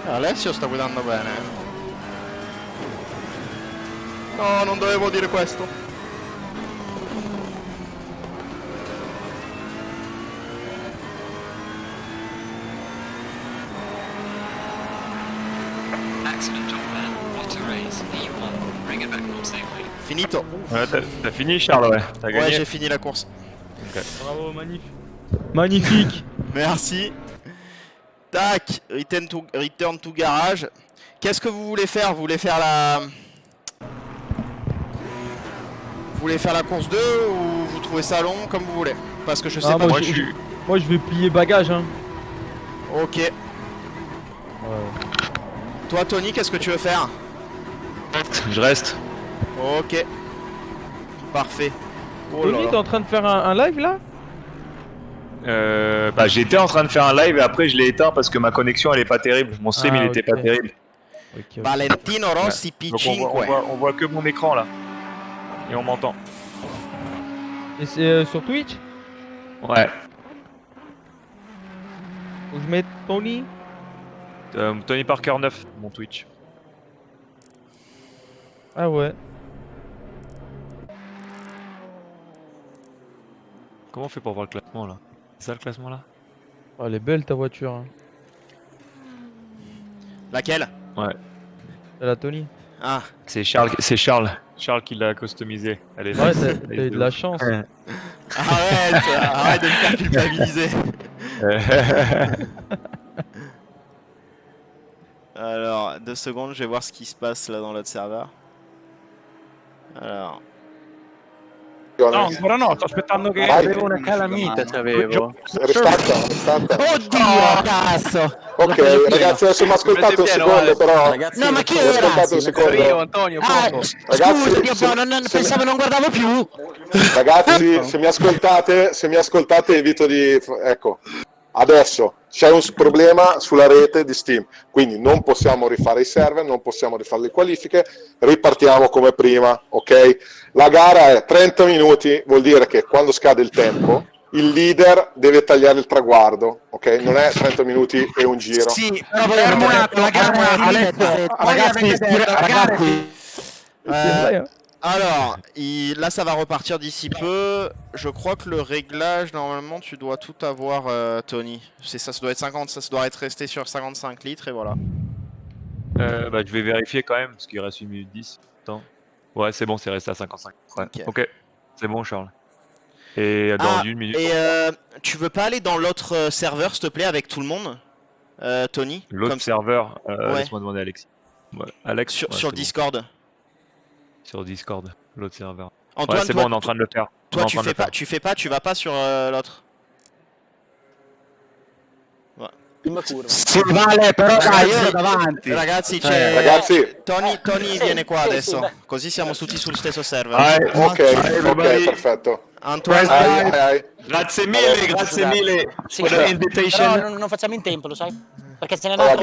Alessio sta guidando bene. No, non dovevo dire questo. Excellent job, man. What a race. P1. Bring it back home safely. Finito. Ouais, t'as fini, Charles, ouais. T'as Ouais, gagné. j'ai fini la course. Ok. Bravo, magnifique. Magnifique. Merci. Tac, return to garage. Qu'est-ce que vous voulez faire? Vous voulez faire la... Vous voulez faire la course 2 ou vous trouvez ça long comme vous voulez? Parce que je sais pas. Moi, je vais plier bagage, hein. Ok. Toi, Tony, qu'est-ce que tu veux faire? Je reste. Ok. Parfait. Oh là Tony, là. t'es en train de faire un live là? Bah, j'étais en train de faire un live et après je l'ai éteint parce que ma connexion elle est pas terrible. Mon stream il était pas terrible. Valentino Rossi Donc P5. on voit que mon écran là. Et on m'entend. Et c'est sur Twitch? Ouais. Faut que je mette Tony? Tony Parker 9, mon Twitch. Ah ouais. Comment on fait pour voir le classement là? C'est ça le classement là? Oh, elle est belle ta voiture. Hein. Laquelle? Ouais. C'est la Tony. Ah. C'est Charles qui l'a customisé. Elle est Ouais, nice. t'as eu de la chance. Arrête de me faire culpabiliser. Alors, 2 secondes, je vais voir ce qui se passe là dans l'autre serveur. Alors. No, ancora no, sto aspettando che... Avevo una calamita, c'avevo. Restacca. Oddio, cazzo! Ok, ragazzi, adesso mi ascoltate un secondo, però. No, ma chi Mi era? ascoltate un secondo. Io, Antonio, poco. Ragazzi, Scusa, Dio, pensavo non guardavo più. Ragazzi, se mi ascoltate, evito di... Ecco, adesso c'è un problema sulla rete di Steam, quindi non possiamo rifare i server, non possiamo rifare le qualifiche, ripartiamo come prima, ok? La gara è 30 minuti, vuol dire che quando scade il tempo, il leader deve tagliare il traguardo, ok? Non è 30 minuti e un giro. Sì, però la gara ragazzi. Alors, là ça va repartir d'ici peu. Je crois que le réglage, normalement tu dois tout avoir, Tony. Ça doit être 50, ça doit être resté sur 55 litres et voilà. Bah, je vais vérifier quand même parce qu'il reste 1 minute 10. Attends. Ouais, c'est bon, c'est resté à 55. Ouais. Ok, c'est bon, Charles. Et dans 1 minute. Et tu veux pas aller dans l'autre serveur, s'il te plaît, avec tout le monde, Tony? L'autre serveur, Ouais. laisse-moi demander à Alexis. Ouais, Alex, Sur Discord. Sur Discord, l'autre serveur. Antoine, ouais, c'est toi, bon, on est en train de le faire. Toi, tu vas pas sur l'autre. Sì, vale, però dai, io ero davanti. Ragazzi, c'è... Ragazzi. Tony viene qua adesso, così siamo tutti sul stesso server. Ok, perfetto. Antoine, grazie mille Sì, for the invitation. però non facciamo in tempo, lo sai? Perché se ne è andato.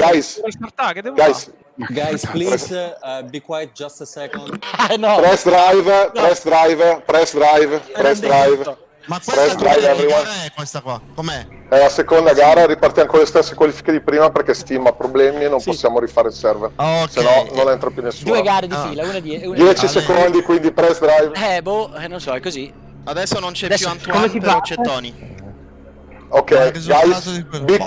Guys, please be quiet just a second. No. Press drive. Ma Press drive, everyone. è questa qua? Com'è? È la seconda gara, ripartiamo con le stesse qualifiche di prima perché Steam ha problemi e non possiamo rifare il server. Se no non entra più nessuno. 2 gare di fila, una di 10 secondi, quindi press drive. Non so, è così. adesso non c'è Adesso, più come Antoine, si però fa? c'è Tony. Ok, guys, be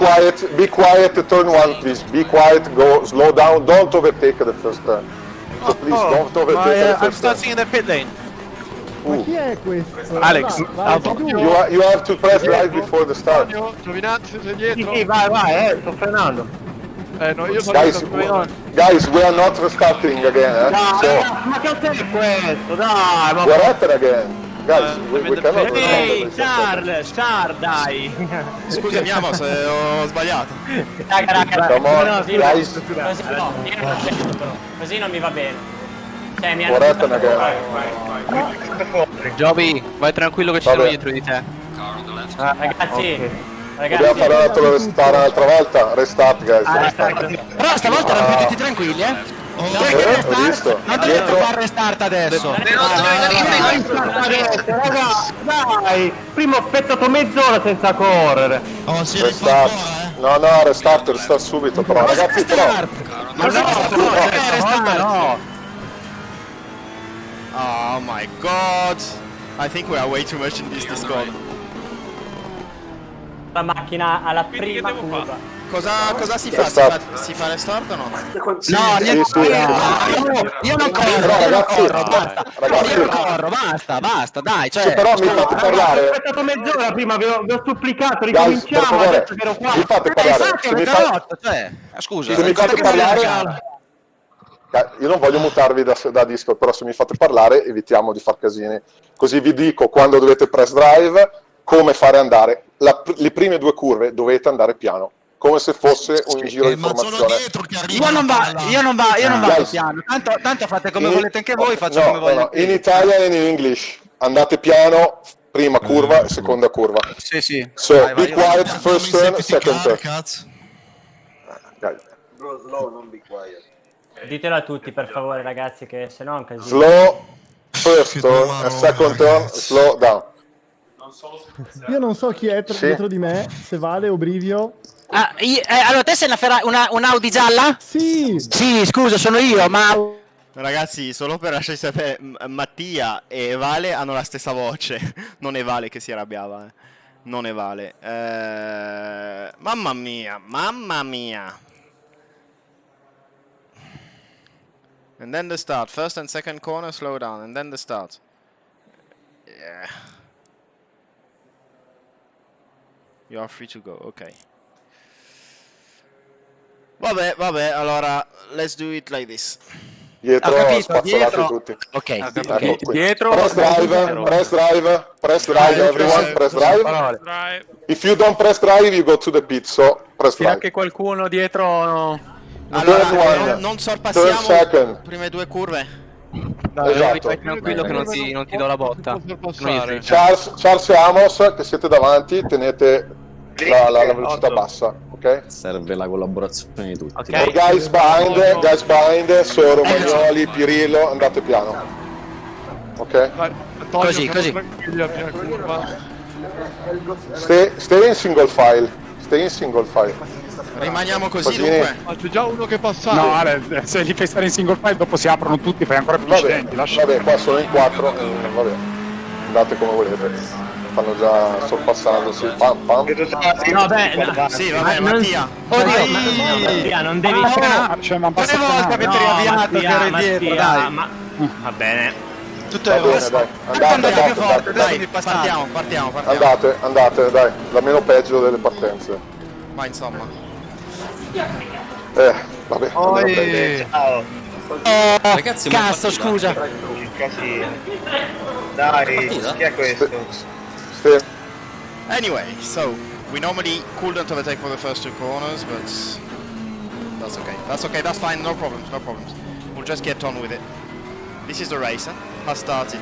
quiet, turn one please. Be quiet, go, slow down, don't overtake the first turn. So please don't overtake the first turn. in the pit lane. Ma chi è questo? Alex, You have to press drive before the start. Giovinazzi, sei dietro? Sì, vai, sto frenando. No, io sono Guys, we are not restarting again, Ma che è questo? Dai, What happened again? Guys, we cannot Ehi, restart. Char, dai! Scusami, Amos, ho sbagliato. Raga, Come on, no, guys. così non mi va bene. Cioè, mi What happened again? Giovi, vai tranquillo che ci sono dietro di te. Ragazzi, Ragazzi, Dobbiamo fare l'altro restart un'altra volta. Restart, guys. Però stavolta erano tutti tranquilli, Ho visto. Non dovete fare restart adesso. dai, prima ho aspettato mezz'ora senza correre. Oh, si Restart. No, restart subito, però ragazzi, però. Ma no. Oh my god! I think we are way too much in this Discord. La macchina alla prima curva. Cosa si fa? Restart. Si fa restart o no? No, io non corro. Ragazzi, Io non corro, basta, dai. Cioè, però mi fate parlare. Ho aspettato mezz'ora prima, vi ho supplicato, Guys, per ricominciamo, favore, adesso che ero qua. mi fate parlare. scusa. Se mi fate parlare. Io non voglio mutarvi da Discord, però se mi fate parlare evitiamo di far casini. Così vi dico quando dovete press drive, come fare andare. Le prime 2 curve dovete andare piano, come se fosse un giro di formazione. Io non vado piano. Tanto fate come volete anche voi, faccio come voglio. No, in Italian and in English. Andate piano, prima curva e seconda curva. Sì. So, be quiet, first turn, second turn. Bro, slow, non be quiet. Ditelo a tutti per favore ragazzi che se no è un casino. Slow, first turn, and second turn, slow down. Io non so chi è dietro di me, se Vale o Brivio. Allora te sei un Audi gialla? Sì. Sì, scusa, sono io, ma... Ragazzi, solo per lasciare sapere, Mattia e Vale hanno la stessa voce. Non è Vale che si arrabbiava, Non è Vale. Mamma mia. And then the start. First and second corner, slow down. And then the start. Yeah. You are free to go, ok. Vabbè, allora, let's do it like this. Dietro, spazzolati tutti. Ok. Dietro. Press drive, everyone, press drive. If you don't press drive, you go to the pit, so press drive. Anche qualcuno dietro... Allora, non sorpassiamo prime 2 curve. Esatto. Vai tranquillo che non ti do la botta. Charles e Amos, che siete davanti, tenete la velocità bassa, ok? Serve la collaborazione di tutti. Okay. Guys behind, so Romagnoli, Pirillo, andate piano. Ok? Così. Stay in single file. Rimaniamo così dunque. Ma c'è già uno che passa. No, se li fai stare in single file dopo si aprono tutti, fai ancora più incidenti. Vabbè, qua sono in 4, vabbè. Andate come volete. Stanno già sorpassandosi. Pam. No, beh, sì, vabbè, Mattia. Mattia, non devi... Ma basta volta avete riavviato che ero dietro, dai. Va bene. Tutto è bene, dai. Andate. Partiamo. Andate, dai. La meno peggio delle partenze. Ma insomma. Vabbè. Ragazzi, cazzo, scusa. Dai, chi è questo? Anyway, so we normally couldn't overtake for the first 2 corners, but that's okay. That's fine. No problems. We'll just get on with it. This is the race, Has started.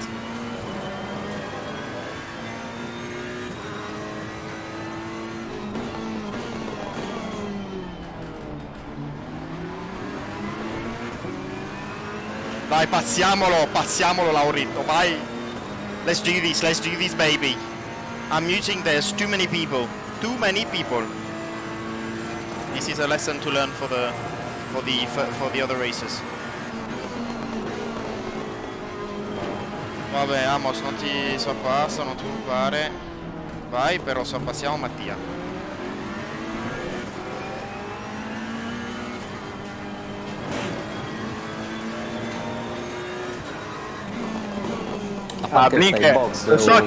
Dai, passiamolo Laurito, vai. Let's do this baby. I'm muting, there's too many people. This is a lesson to learn for the other races. Vabbè, Amos, non ti sorpasso, non ti preoccupare. Vai, però sorpassiamo Mattia. Blink, lo so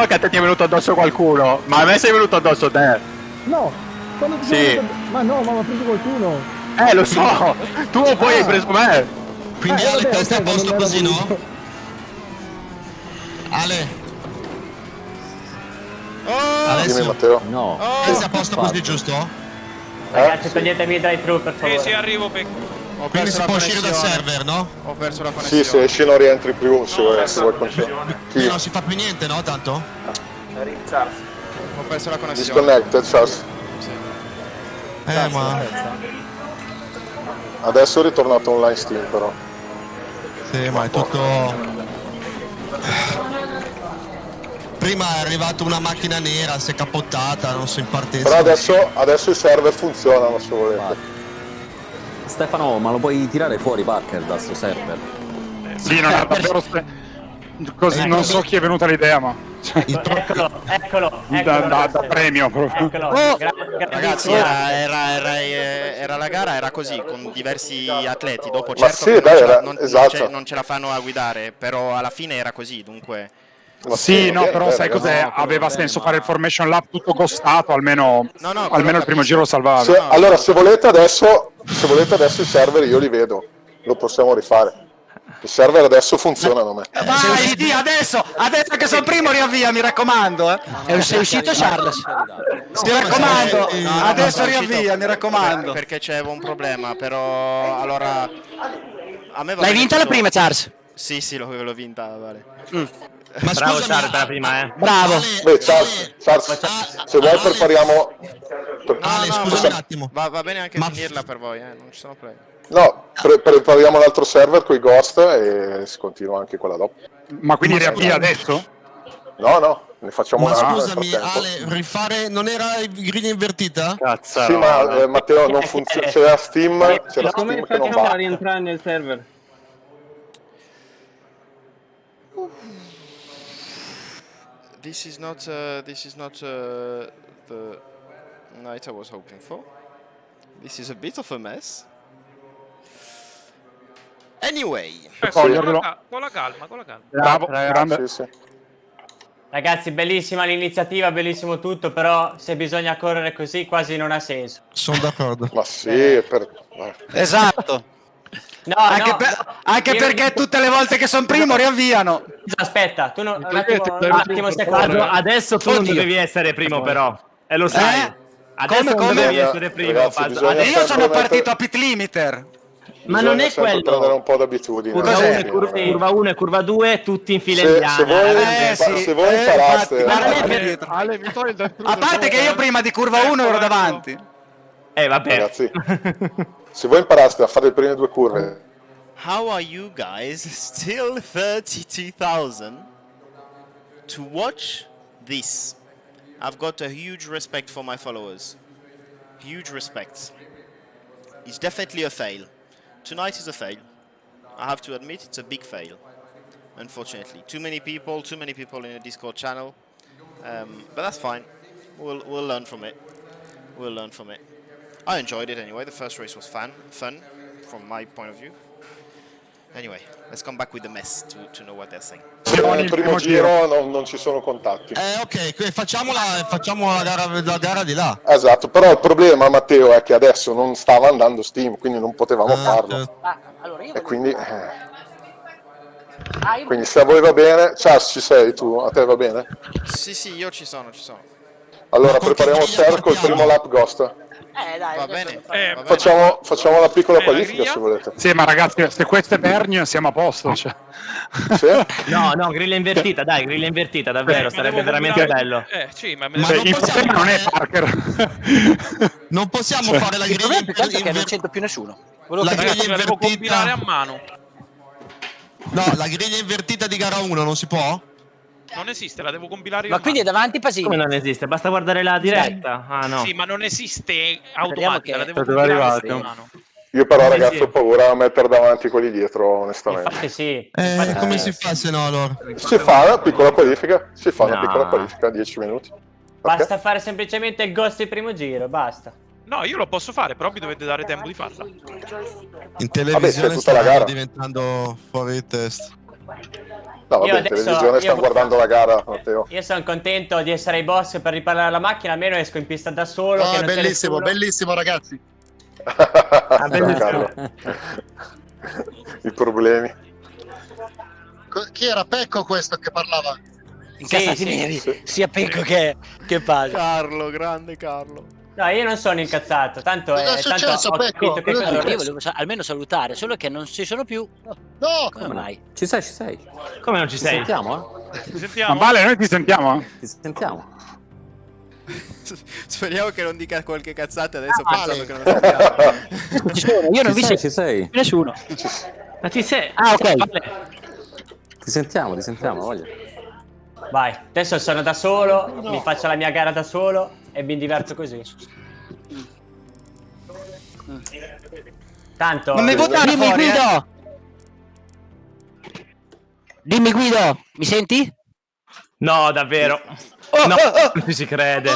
che a te ti è venuto addosso qualcuno, ma a me sei venuto addosso te. No, quando ti Sì. Ma no, ma mi ha preso qualcuno. Lo so, tu poi hai preso me. Quindi Ale, vabbè, testa a ok, posto non così, era no? voluto. Ale, Oh! Dimmi, Alessio, Matteo. No. testa a posto così, giusto? Ragazzi, toglietemi dai true per favore. Sì, arrivo, Pecco. Ho Quindi perso si la può uscire dal connessione. server, no? Ho perso la Sì, connessione. se esci non rientri più, se vuoi continuare. Quindi non si fa più niente, no? Tanto? Ho perso la connessione. Disconnected, Charles. Ma... Adesso è ritornato online Steam però. Sì, ma è tutto... Prima è arrivata una macchina nera, si è capottata, non so in partenza. Però adesso i server funzionano se volete. Stefano, ma lo puoi tirare fuori Parker da sto server? Sì, non è davvero... Così non so chi è venuta l'idea, ma... Eccolo. Da premio proprio. Ragazzi, era la gara, era così, con diversi atleti. Dopo Ma certo sì, che dai, esatto. non ce la fanno a guidare, però alla fine era così, dunque... Sì, no, però sai cos'è? Aveva senso fare il formation lap tutto costato, almeno il primo giro lo salvavi. Allora, se volete adesso i server io li vedo, lo possiamo rifare. I server adesso funzionano. Vai, di adesso che sono primo riavvia, mi raccomando. Sei uscito Charles? Mi raccomando, adesso riavvia, mi raccomando. Perché c'era un problema, però allora... a me va L'hai bene vinta la tutto. prima, Charles? Sì, l'ho vinta, vale. Ma Bravo scusami, Charles per la prima, Bravo. Beh, Charles, se vuoi prepariamo... Ale, scusami un attimo. Va bene anche finirla per voi, non ci sono problemi. No, prepariamo l'altro server con i ghost e si continua anche quella dopo. Ma quindi riavvia adesso? No, ne facciamo Ma una. scusami, Ale, rifare... non era griglia invertita? Sì, ma Matteo, non funziona. C'era Steam che non va. rientrare nel server? This is not the night I was hoping for. This is a bit of a mess. Anyway. Con la calma. Bravo, grande. Sì. Ragazzi, bellissima l'iniziativa, bellissimo tutto, però se bisogna correre così quasi non ha senso. Sono d'accordo. Ma sì, Esatto. Anche perché tutte le volte che sono primo riavviano. Aspetta, tu un attimo secondo. Adesso tu non dovevi essere primo però. E lo sai. Adesso non devi essere primo. Ragazzi, Io sono partito a pit limiter. Ma non è quello. Prendere un po' d'abitudine. Curva 1 e curva 2 tutti in fila indiana. Se voi imparaste... A parte che io prima di curva 1 ero davanti. Vabbè. Ragazzi, se voi imparaste a fare le prime due curve... How are you guys still 32,000 to watch this? I've got a huge respect for my followers. Huge respect. It's definitely a fail. Tonight is a fail. I have to admit it's a big fail. Unfortunately, too many people in the Discord channel. But that's fine. We'll learn from it. I enjoyed it anyway. The first race was fun from my point of view. Anyway, let's come back with the mess to know what they're saying. Nel primo giro non ci sono contatti. Ok, facciamo la gara di là. Esatto, però il problema, Matteo, è che adesso non stava andando Steam, quindi non potevamo farlo. E quindi se a voi va bene, Charles, ci sei tu? A te va bene? Sì, io ci sono. Allora prepariamo il server col primo lap ghost. Dai, va bene. Facciamo la piccola qualifica se volete. Sì, ma ragazzi, se questo è Bernie siamo a posto. Cioè. Sì? No, griglia invertita, davvero, sarebbe veramente bello. Sì, ma Il problema non è Parker. Non possiamo fare la griglia invertita. Che non c'entra più nessuno. La griglia devo compilare invertita a mano. No, la griglia invertita di gara 1 non si può? Non esiste, la devo compilare io. Ma quindi è davanti Pasini? Come non esiste? Basta guardare la diretta. Ah no. Sì, ma non esiste automatica, la devo Dove compilare arrivate? a mano. Io però ragazzi ho paura a mettere davanti quelli dietro, onestamente. Infatti sì. Come si fa se no allora? Si fa una piccola qualifica, 10 minuti. Basta fare semplicemente il ghost il primo giro, basta. No, io lo posso fare, però mi dovete dare tempo di farla. In televisione sta diventando fuori test. No, vabbè, in televisione stanno guardando la gara, Matteo. Io sono contento di essere ai boss per riparare la macchina, almeno esco in pista da solo. No, bellissimo ragazzi. Carlo. I problemi. Chi era Pecco questo che parlava? Incazzati neri, sia Pecco che Paolo. Carlo, grande Carlo. No, io non sono incazzato, tanto Cosa è successo, Pecco? Allora, io volevo almeno salutare, solo che non ci sono più. No! Come mai? Ci sei. Come non ci sei? Ci sentiamo, Ci sentiamo? Ma vale, noi ti sentiamo? Ti sentiamo. Speriamo che non dica qualche cazzata adesso pensando che non lo sappiamo. Ci sono, io non vi sento. Ci sei? Nessuno. Ma ci sei? Ah, ok. Ti sentiamo, voglia. Vai, adesso sono da solo, mi faccio la mia gara da solo e mi diverto così. Tanto... Non mi buttare Dimmi fuori, Guido! Dimmi Guido, mi senti? No, davvero. No, non ci si crede.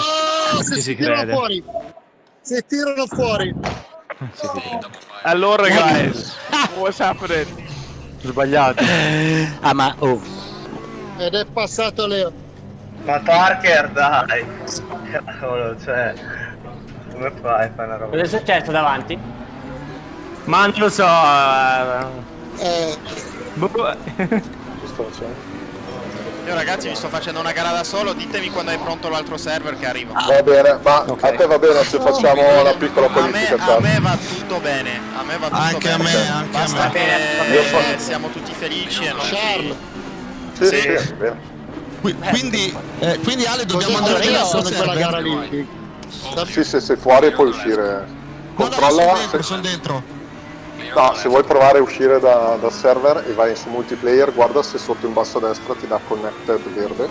Non ci si crede. Fuori. Se tirano fuori. Allora, guys, what's happening? Sbagliato. Ah, ma oh. Ed è passato Leo. Ma Parker, dai. Cavolo, cioè... Come fai a fare una roba? Cosa è successo davanti? Ma non lo so. Io ragazzi mi sto facendo una gara da solo, ditemi quando è pronto l'altro server che arriva. Va bene, ma a te va bene se facciamo una piccola politica? A me va tutto bene, a me va tutto Anche bene. a me, anche Basta a me. che siamo tutti felici e non Charles. Sì, bene. Quindi Ale dobbiamo andare via su quella gara lì. Sì, se sei fuori puoi uscire. Controlla. Sono dentro. No, se vuoi provare a uscire dal server e vai su multiplayer, guarda se sotto in basso a destra ti dà connected verde.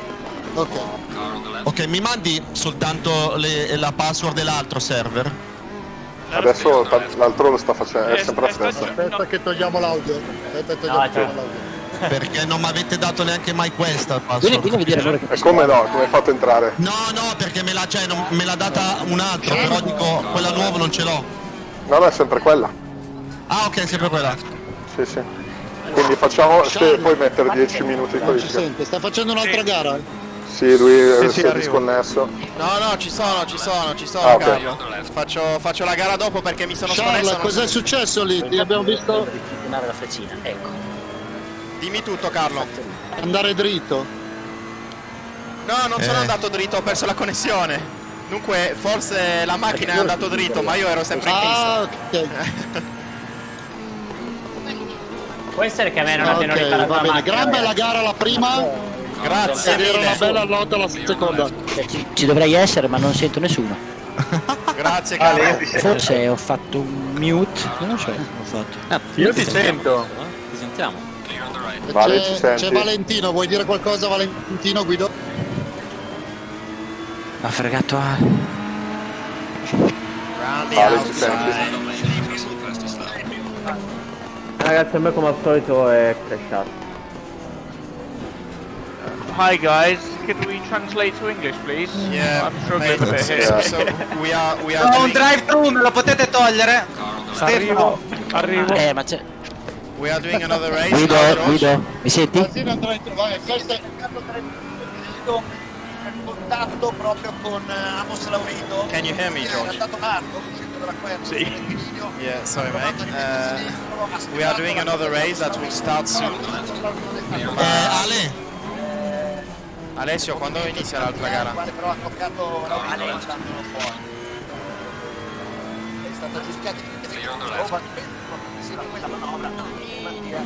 Ok, mi mandi soltanto la password dell'altro server? Adesso l'altro lo sta facendo, è sempre la stessa. Aspetta che togliamo l'audio. Perché non mi avete dato neanche mai questa password. E come no? Come hai fatto entrare? No, perché me l'ha data un altro, però dico quella nuova non ce l'ho. No, è sempre quella. Ah, ok, è sempre quella. Sì. Quindi facciamo, se puoi mettere 10 minuti con il... Sta facendo un'altra gara? Sì, lui si è disconnesso. No, ci sono, Ah, ok. Carlo. Faccio la gara dopo perché mi sono sconnesso. Charles, cos'è successo lì? Ti abbiamo visto La freccina, ecco. Dimmi tutto Carlo. andare dritto. No, non sono andato dritto, ho perso la connessione. Dunque, forse la macchina è andato dritto, ma io ero sempre in pista. Ok. Può essere che a me non abbiano riparato va la bene. macchina. Gran bella gara la prima. Grazie Ed era mille. una bella lotta la seconda. Ci dovrei essere, ma non sento nessuno. Grazie Carlo. Forse ho fatto un mute. Non so, ho fatto. Io ti sento. Ti sentiamo. Vale, ci senti? C'è Valentino, vuoi dire qualcosa Valentino Guido? Ha fregato a... Vale, ci senti? Ragazzi, a me come al solito è crashato. Hi guys, can we translate to English, please? Yeah, I'm struggling a bit here. So we are No, un drive-thru, me lo potete togliere? Arrivo. ma c'è... We are doing another race. Guido, mi senti? Questo è il contatto proprio con Amos Laurito. Can you hear me, George? È andato Marco, uscito dalla guerra. Sì. Yeah, sorry mate. We are doing another race that will start soon. Ale, Alessio, quando inizia l'altra gara? però ha toccato Laurito standolo fuori. È stato giustificato quella manovra. Mattia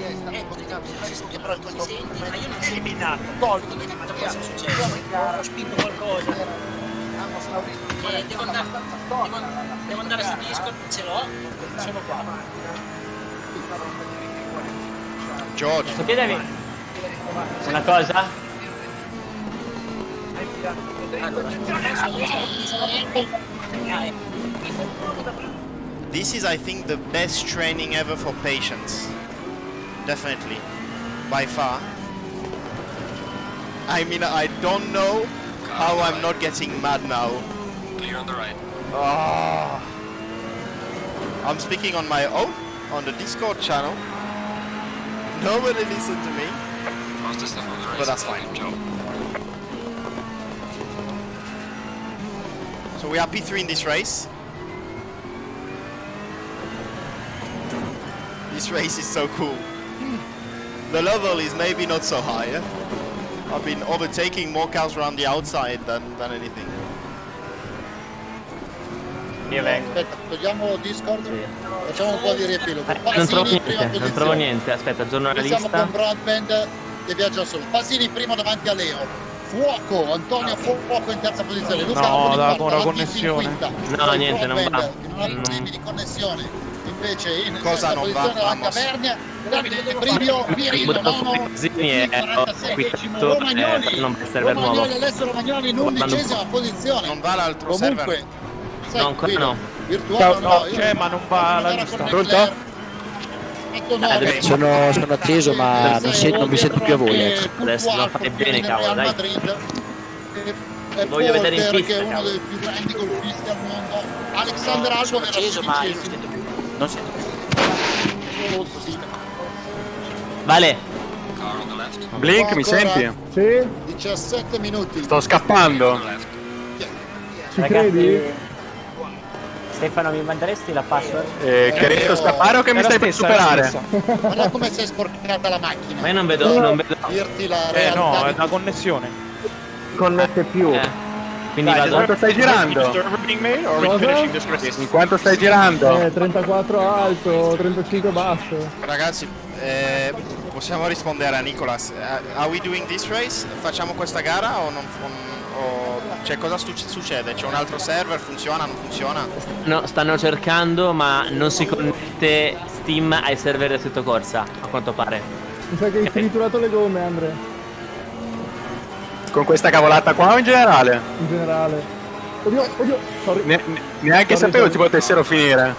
è stato combinato però in questo momento eliminato, tolto Mattia. Ho spinto qualcosa. Devo andare su Discord, ce l'ho, sono qua. George. Chiedevi una cosa? This is, I think, the best training ever for patience. Definitely. By far. I mean, I don't know how I'm not getting mad now. Clear on the right. Oh. I'm speaking on my own, on the Discord channel. Nobody listened to me. Fastest step on the right. But that's fine. Job. So we are P3 in this race. This race is so cool. The level is maybe not so high. I've been overtaking more cars around the outside than anything. Io vengo. Aspetta, togliamo Discord, facciamo un po' di riepilogo. Non trovo Pasini, prima niente, non posizione. trovo niente. Aspetta, Noi siamo giornalista. con Broadband che viaggia solo. Pasini primo davanti a Leo. Fuoco, Antonio Fuoco in terza posizione. Luca No, Arboni con la quarta, connessione. Latifi in quinta. No, niente, non va. Non ha problemi di connessione. Invece in Cosa sesta non va? posizione la Vamos. Cavernia, Davide De Brivio, Virillo nono, Zini è 46esimo, Romagnoli. non per server nuovo. Romagnoli, Alessio Romagnoli in 11ª posizione. Non va l'altro Comunque, server? sai, No, ancora no. Virtuale No, io c'è, ma non va la era lista. con Pronto? Leclerc, fatto nove. Sono atteso, ma non mi sento più a voi. Ecco. Adesso lo fai bene, Real cavolo, dai. Madrid. E Voglio vedere in Polter, pista, che è uno cavolo. dei più grandi golfisti al mondo. Alexander Albon era acceso, ma io non 16esimo. sento più. Non sento più. Vale. Car on the left. Blink, mi Ancora senti? Sì? 17 minuti. Sto scappando. Ci Ragazzi, credi? Stefano, mi manderesti la password? Che riesco a scappare o che mi stai per superare? Guarda come si è sporcata la macchina. Ma io non vedo. Dirti la realtà. No, è di la connessione. Connette più. Quindi Dai, vado. quanto stai girando? Cosa? In quanto stai girando? 34 alto, 35 basso. Ragazzi, possiamo rispondere a Nicolas. Are we doing this race? Facciamo questa gara o non? Cioè, cosa succede? C'è un altro server? Funziona? Non funziona? No, stanno cercando, ma non si connette Steam ai server di Assetto Corsa, a quanto pare. Mi sa che hai triturato le gomme, Andre, Con questa cavolata qua o in generale? in generale. Oddio, sorry. Neanche Sorry, sapevo sorry. ci potessero finire.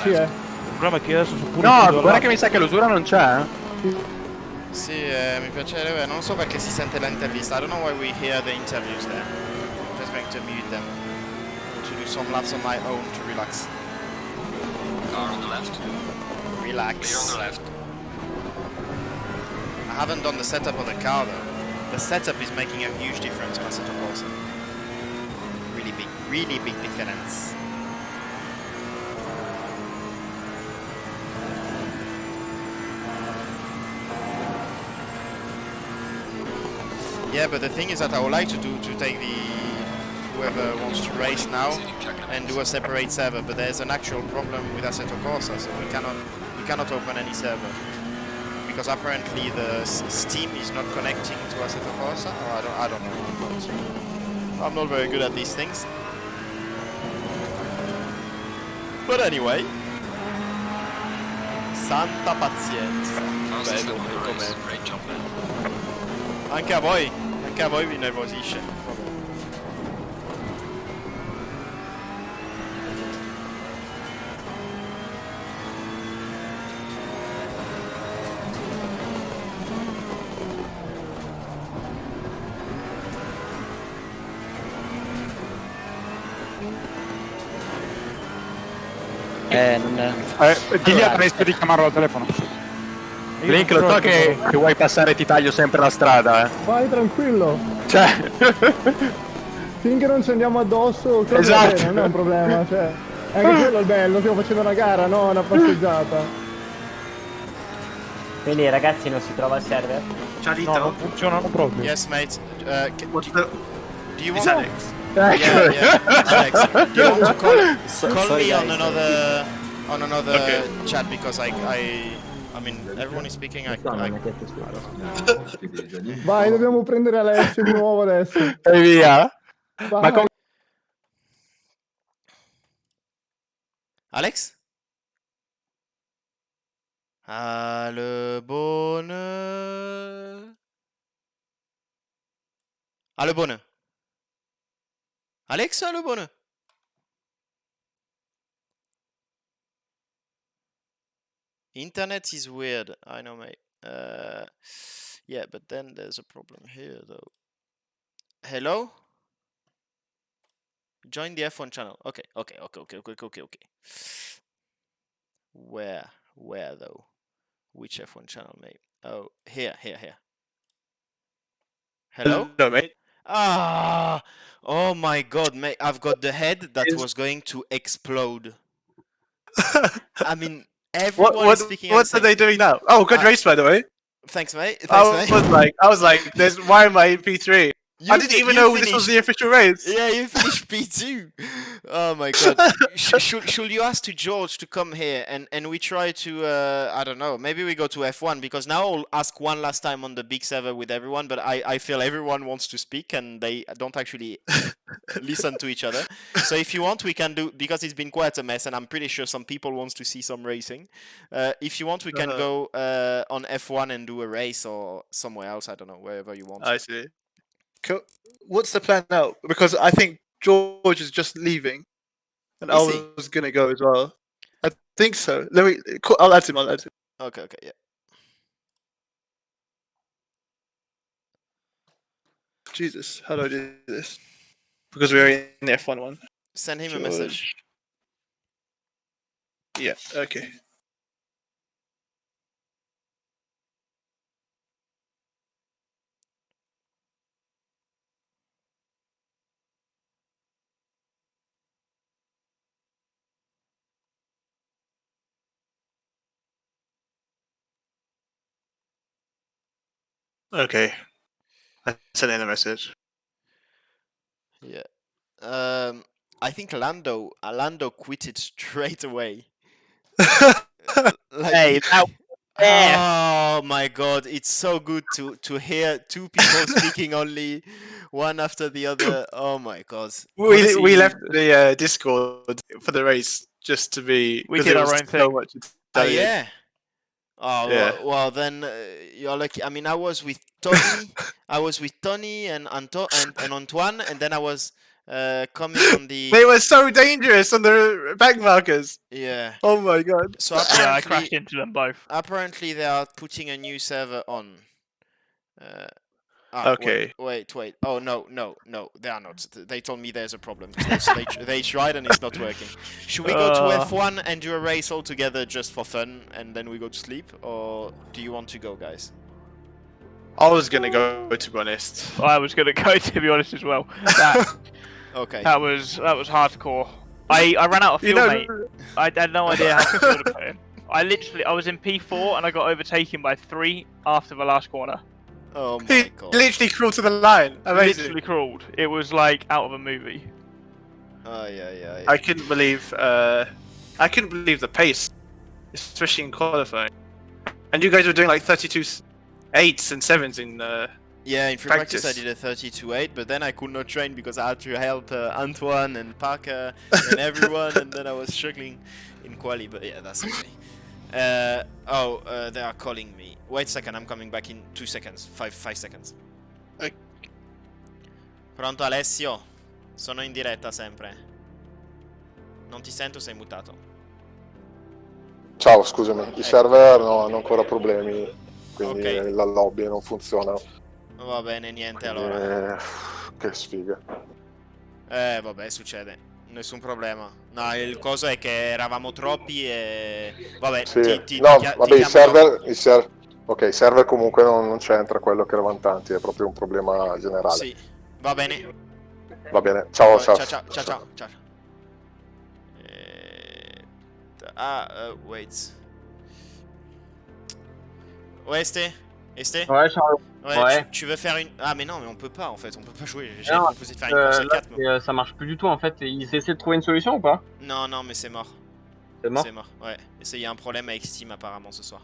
Sì, Il problema è che adesso sono pure No, chiuso guarda là. che mi sa che l'usura non c'è. Sì, mi piacerebbe. Non so perché si sente l'intervista. I don't know why we hear the interviews there. I'm just going to mute them. To do some laps on my own to relax. Car on the left. Clear on Relax. the left. I haven't done the setup of the car though. The setup is making a huge difference on Assetto Corsa. Really big difference. Yeah, but the thing is that I would like to take the whoever wants to race now and do a separate server, but there's an actual problem with Assetto Corsa, so we cannot open any server because apparently the Steam is not connecting to Assetto Corsa. Or I don't know. I'm not very good at these things. But anyway, santa pazienza. Bello, com'è. Great job, man. Anche a voi vi nervosisce. Digli a Alessio di chiamarlo al telefono. Blink, lo so che vuoi passare, ti taglio sempre la strada, eh. Vai tranquillo. Cioè, Finché non ci andiamo addosso, cosa Esatto. bene, non è un problema, cioè. È anche quello il bello, stiamo facendo una gara, no una passeggiata. Quindi ragazzi non si trova il server? No, non funzionano proprio. Yes, mate. Do you want? Alex. Yeah, Alex. Do you want to call Sorry, me on guys. another chat because I mean everyone is speaking. Vai, dobbiamo prendere Alessio di nuovo adesso. E via. Vai. Ma con... Alex? Allebone. Allebone. Alex, allebone. Internet is weird, I know, mate. Yeah, but then there's a problem here, though. Hello? Join the F1 channel. Okay. Where though? Which F1 channel, mate? Oh, here. Hello? Hello, mate. Ah! Oh my god, mate! I've got the head that was going to explode. I mean, everyone is speaking. What are they doing now? Oh, good race, by the way. Thanks, mate. I was like, why am I in P3? I didn't even know this was the official race. Yeah, you finished P2. Oh my god. Should you ask to George to come here and we try to, I don't know, maybe we go to F1 because now I'll ask one last time on the big server with everyone, but I feel everyone wants to speak and they don't actually listen to each other. So if you want, we can do, because it's been quite a mess and I'm pretty sure some people want to see some racing. If you want, we can go on F1 and do a race or somewhere else, I don't know, wherever you want. I see. Cool. What's the plan now? Because I think George is just leaving, and I was gonna go as well. I think so. Let me. I'll add him. Okay, yeah. Jesus, how do I do this? Because we're in the F1 one. Send him a message. Yeah. Okay. Okay. I sent in a message. Yeah. I think Lando quit it straight away. Hey, oh my god, it's so good to hear two people speaking only one after the other. Oh my god. We left the Discord for the race just to be. We did our own thing. Yeah. Oh Yeah. well then you're lucky. I mean, I was with Tony, and Antoine, and then I was coming on the. They were so dangerous on the back markers. Yeah. Oh my god. So yeah, I crashed into them both. Apparently, they are putting a new server on. Okay. Wait. Oh no, they are not. They told me there's a problem. So they tried and it's not working. Should we go to F1 and do a race all together just for fun, and then we go to sleep, or do you want to go, guys? I was gonna go, to be honest. I was gonna go, to be honest, as well. Okay. That was hardcore. I ran out of fuel, mate. I had no idea how to fuel to put in. I was in P4 and I got overtaken by 3 after the last corner. Oh my god. Literally crawled to the line. Amazing. Literally crawled. It was like out of a movie. Oh yeah. I couldn't believe the pace, especially in qualifying. And you guys were doing like 32 8s and 7s in yeah, in free practice I did a 32.8, but then I could not train because I had to help Antoine and Parker and everyone, and then I was struggling in quali, but yeah, that's okay. They are calling me. Wait a second, I'm coming back in 2 seconds. 5 seconds. Okay. Pronto Alessio? Sono in diretta sempre. Non ti sento, sei mutato. Ciao, scusami, i server no, hanno ancora problemi, quindi la lobby non funziona. Va bene, niente allora. Che sfiga. Vabbè, succede. Nessun problema. No, il coso è che eravamo troppi e... Vabbè, sì. i server comunque non c'entra quello che eravamo tanti, è proprio un problema generale. Sì, va bene. Va bene, ciao. Ciao. Wait. Esté Ouais, Charles. Ouais. Tu veux faire une... Ah mais non, mais on peut pas en fait, on peut pas jouer. J'ai proposé de faire une course 4. Mais... ça marche plus du tout en fait. Ils essaient de trouver une solution ou pas? Non, mais c'est mort. C'est mort? C'est mort, ouais. Il y a un problème avec Steam apparemment ce soir.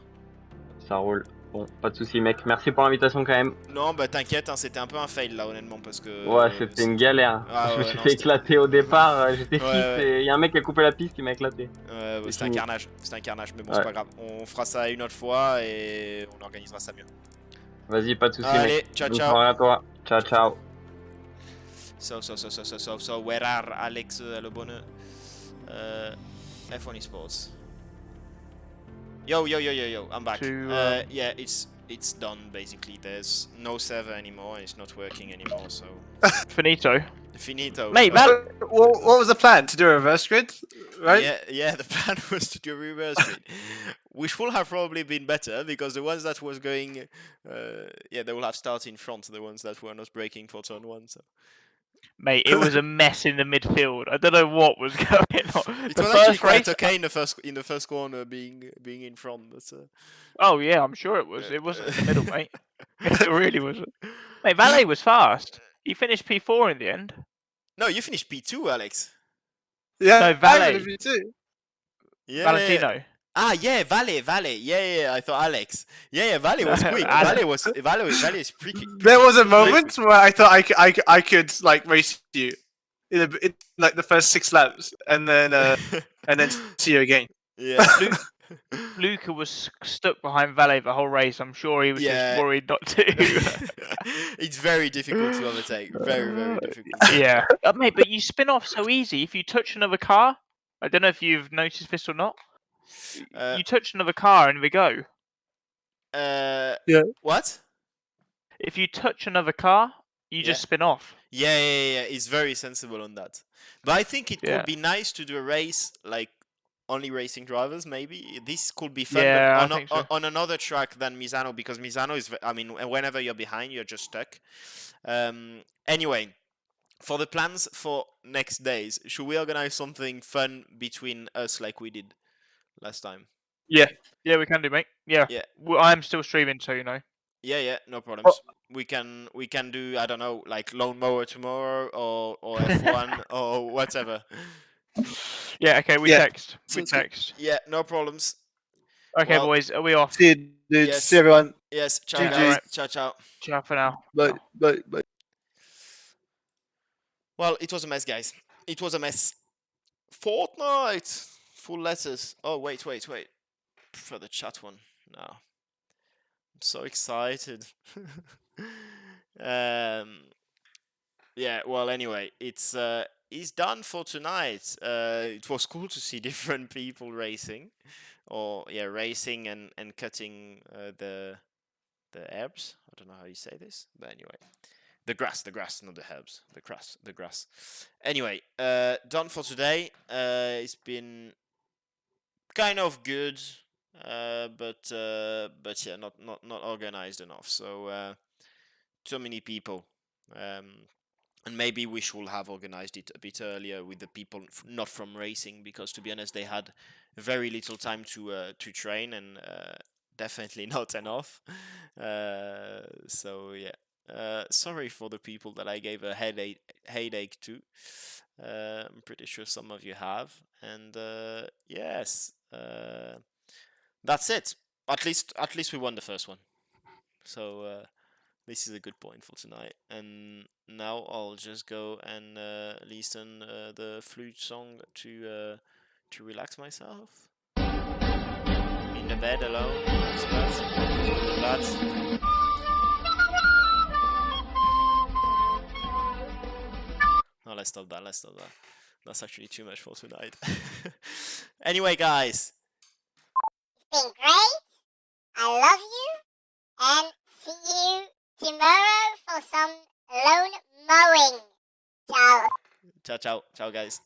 Ça roule. Bon, pas de soucis mec. Merci pour l'invitation quand même. Non, bah t'inquiète, hein, c'était un peu un fail là honnêtement parce que... Ouais, c'était une galère. Je me suis fait éclater au départ, j'étais 6 et il y a un mec qui a coupé la piste qui m'a éclaté. C'était un carnage, mais bon, c'est pas grave. On fera ça une autre fois et on organisera ça mieux. Vas-y, pas de soucis Allez, mec. ciao. Bonne soirée à toi. Ciao. So, where are Alex Le Bonheur? F1 Esports. Yo, I'm back. Yeah, it's done basically. There's no server anymore, it's not working anymore, so... Finito. Mate, what was the plan? To do a reverse grid, right? Yeah, the plan was to do a reverse grid, which would have probably been better because the ones that was going, they will have started in front. The ones that were not braking for turn 1. So. Mate, it was a mess in the midfield. I don't know what was going on. It was actually quite okay in the first corner, being in front. But, oh yeah, I'm sure it was. It wasn't in the middle, mate. It really wasn't. Mate, Valet was fast. You finished P4 in the end. No, you finished P2, Alex. Yeah, No, Valet. I finished P2. Yeah. Valentino. Ah, yeah, Vale. Yeah. I thought Alex. Yeah. Vale was quick. Vale is pretty. There was a moment where I thought I could like race you in like the first 6 laps, and then see you again. Yeah. Luca was stuck behind Valet the whole race. I'm sure he was just worried not to. It's very difficult to overtake. Very difficult. Yeah. Mate, but you spin off so easy. If you touch another car, I don't know if you've noticed this or not. You touch another car and they go. Yeah. What? If you touch another car, you just spin off. Yeah. It's very sensible on that. But I think it could be nice to do a race like only racing drivers. Maybe this could be fun. Yeah, but on another track than Misano, because Misano is. I mean, whenever you're behind, you're just stuck. Anyway, for the plans for next days, should we organize something fun between us like we did last time? Yeah, we can do, mate. Yeah. Well, I'm still streaming, so you know. Yeah, no problems. We can do, I don't know, like Lawn Mower tomorrow or F1 or whatever. Yeah, okay, we text. Yeah, no problems. Okay, boys, are we off? See you, dude. Yes. See everyone. Yes, ciao, GG. guys. Ciao. Ciao for now. Bye. Well, it was a mess, guys. It was a mess. Fortnite! Full letters. Oh, wait. For the chat one. No. I'm so excited. Yeah, well, anyway, it's done for tonight. It was cool to see different people racing. Racing and cutting the herbs. I don't know how you say this, but anyway. The grass, not the herbs. The grass. Anyway, done for today. It's been kind of good, but yeah, not organized enough. So too many people, and maybe we should have organized it a bit earlier with the people not from racing, because to be honest, they had very little time to train, and definitely not enough. So yeah. Sorry for the people that I gave a headache to. I'm pretty sure some of you have, and yes, that's it. At least we won the first one, so this is a good point for tonight. And now I'll just go and listen the flute song to relax myself in the bed alone. So that's No, let's stop that. That's actually too much for tonight. Anyway, guys. It's been great. I love you. And see you tomorrow for some lawn mowing. Ciao. Ciao, guys.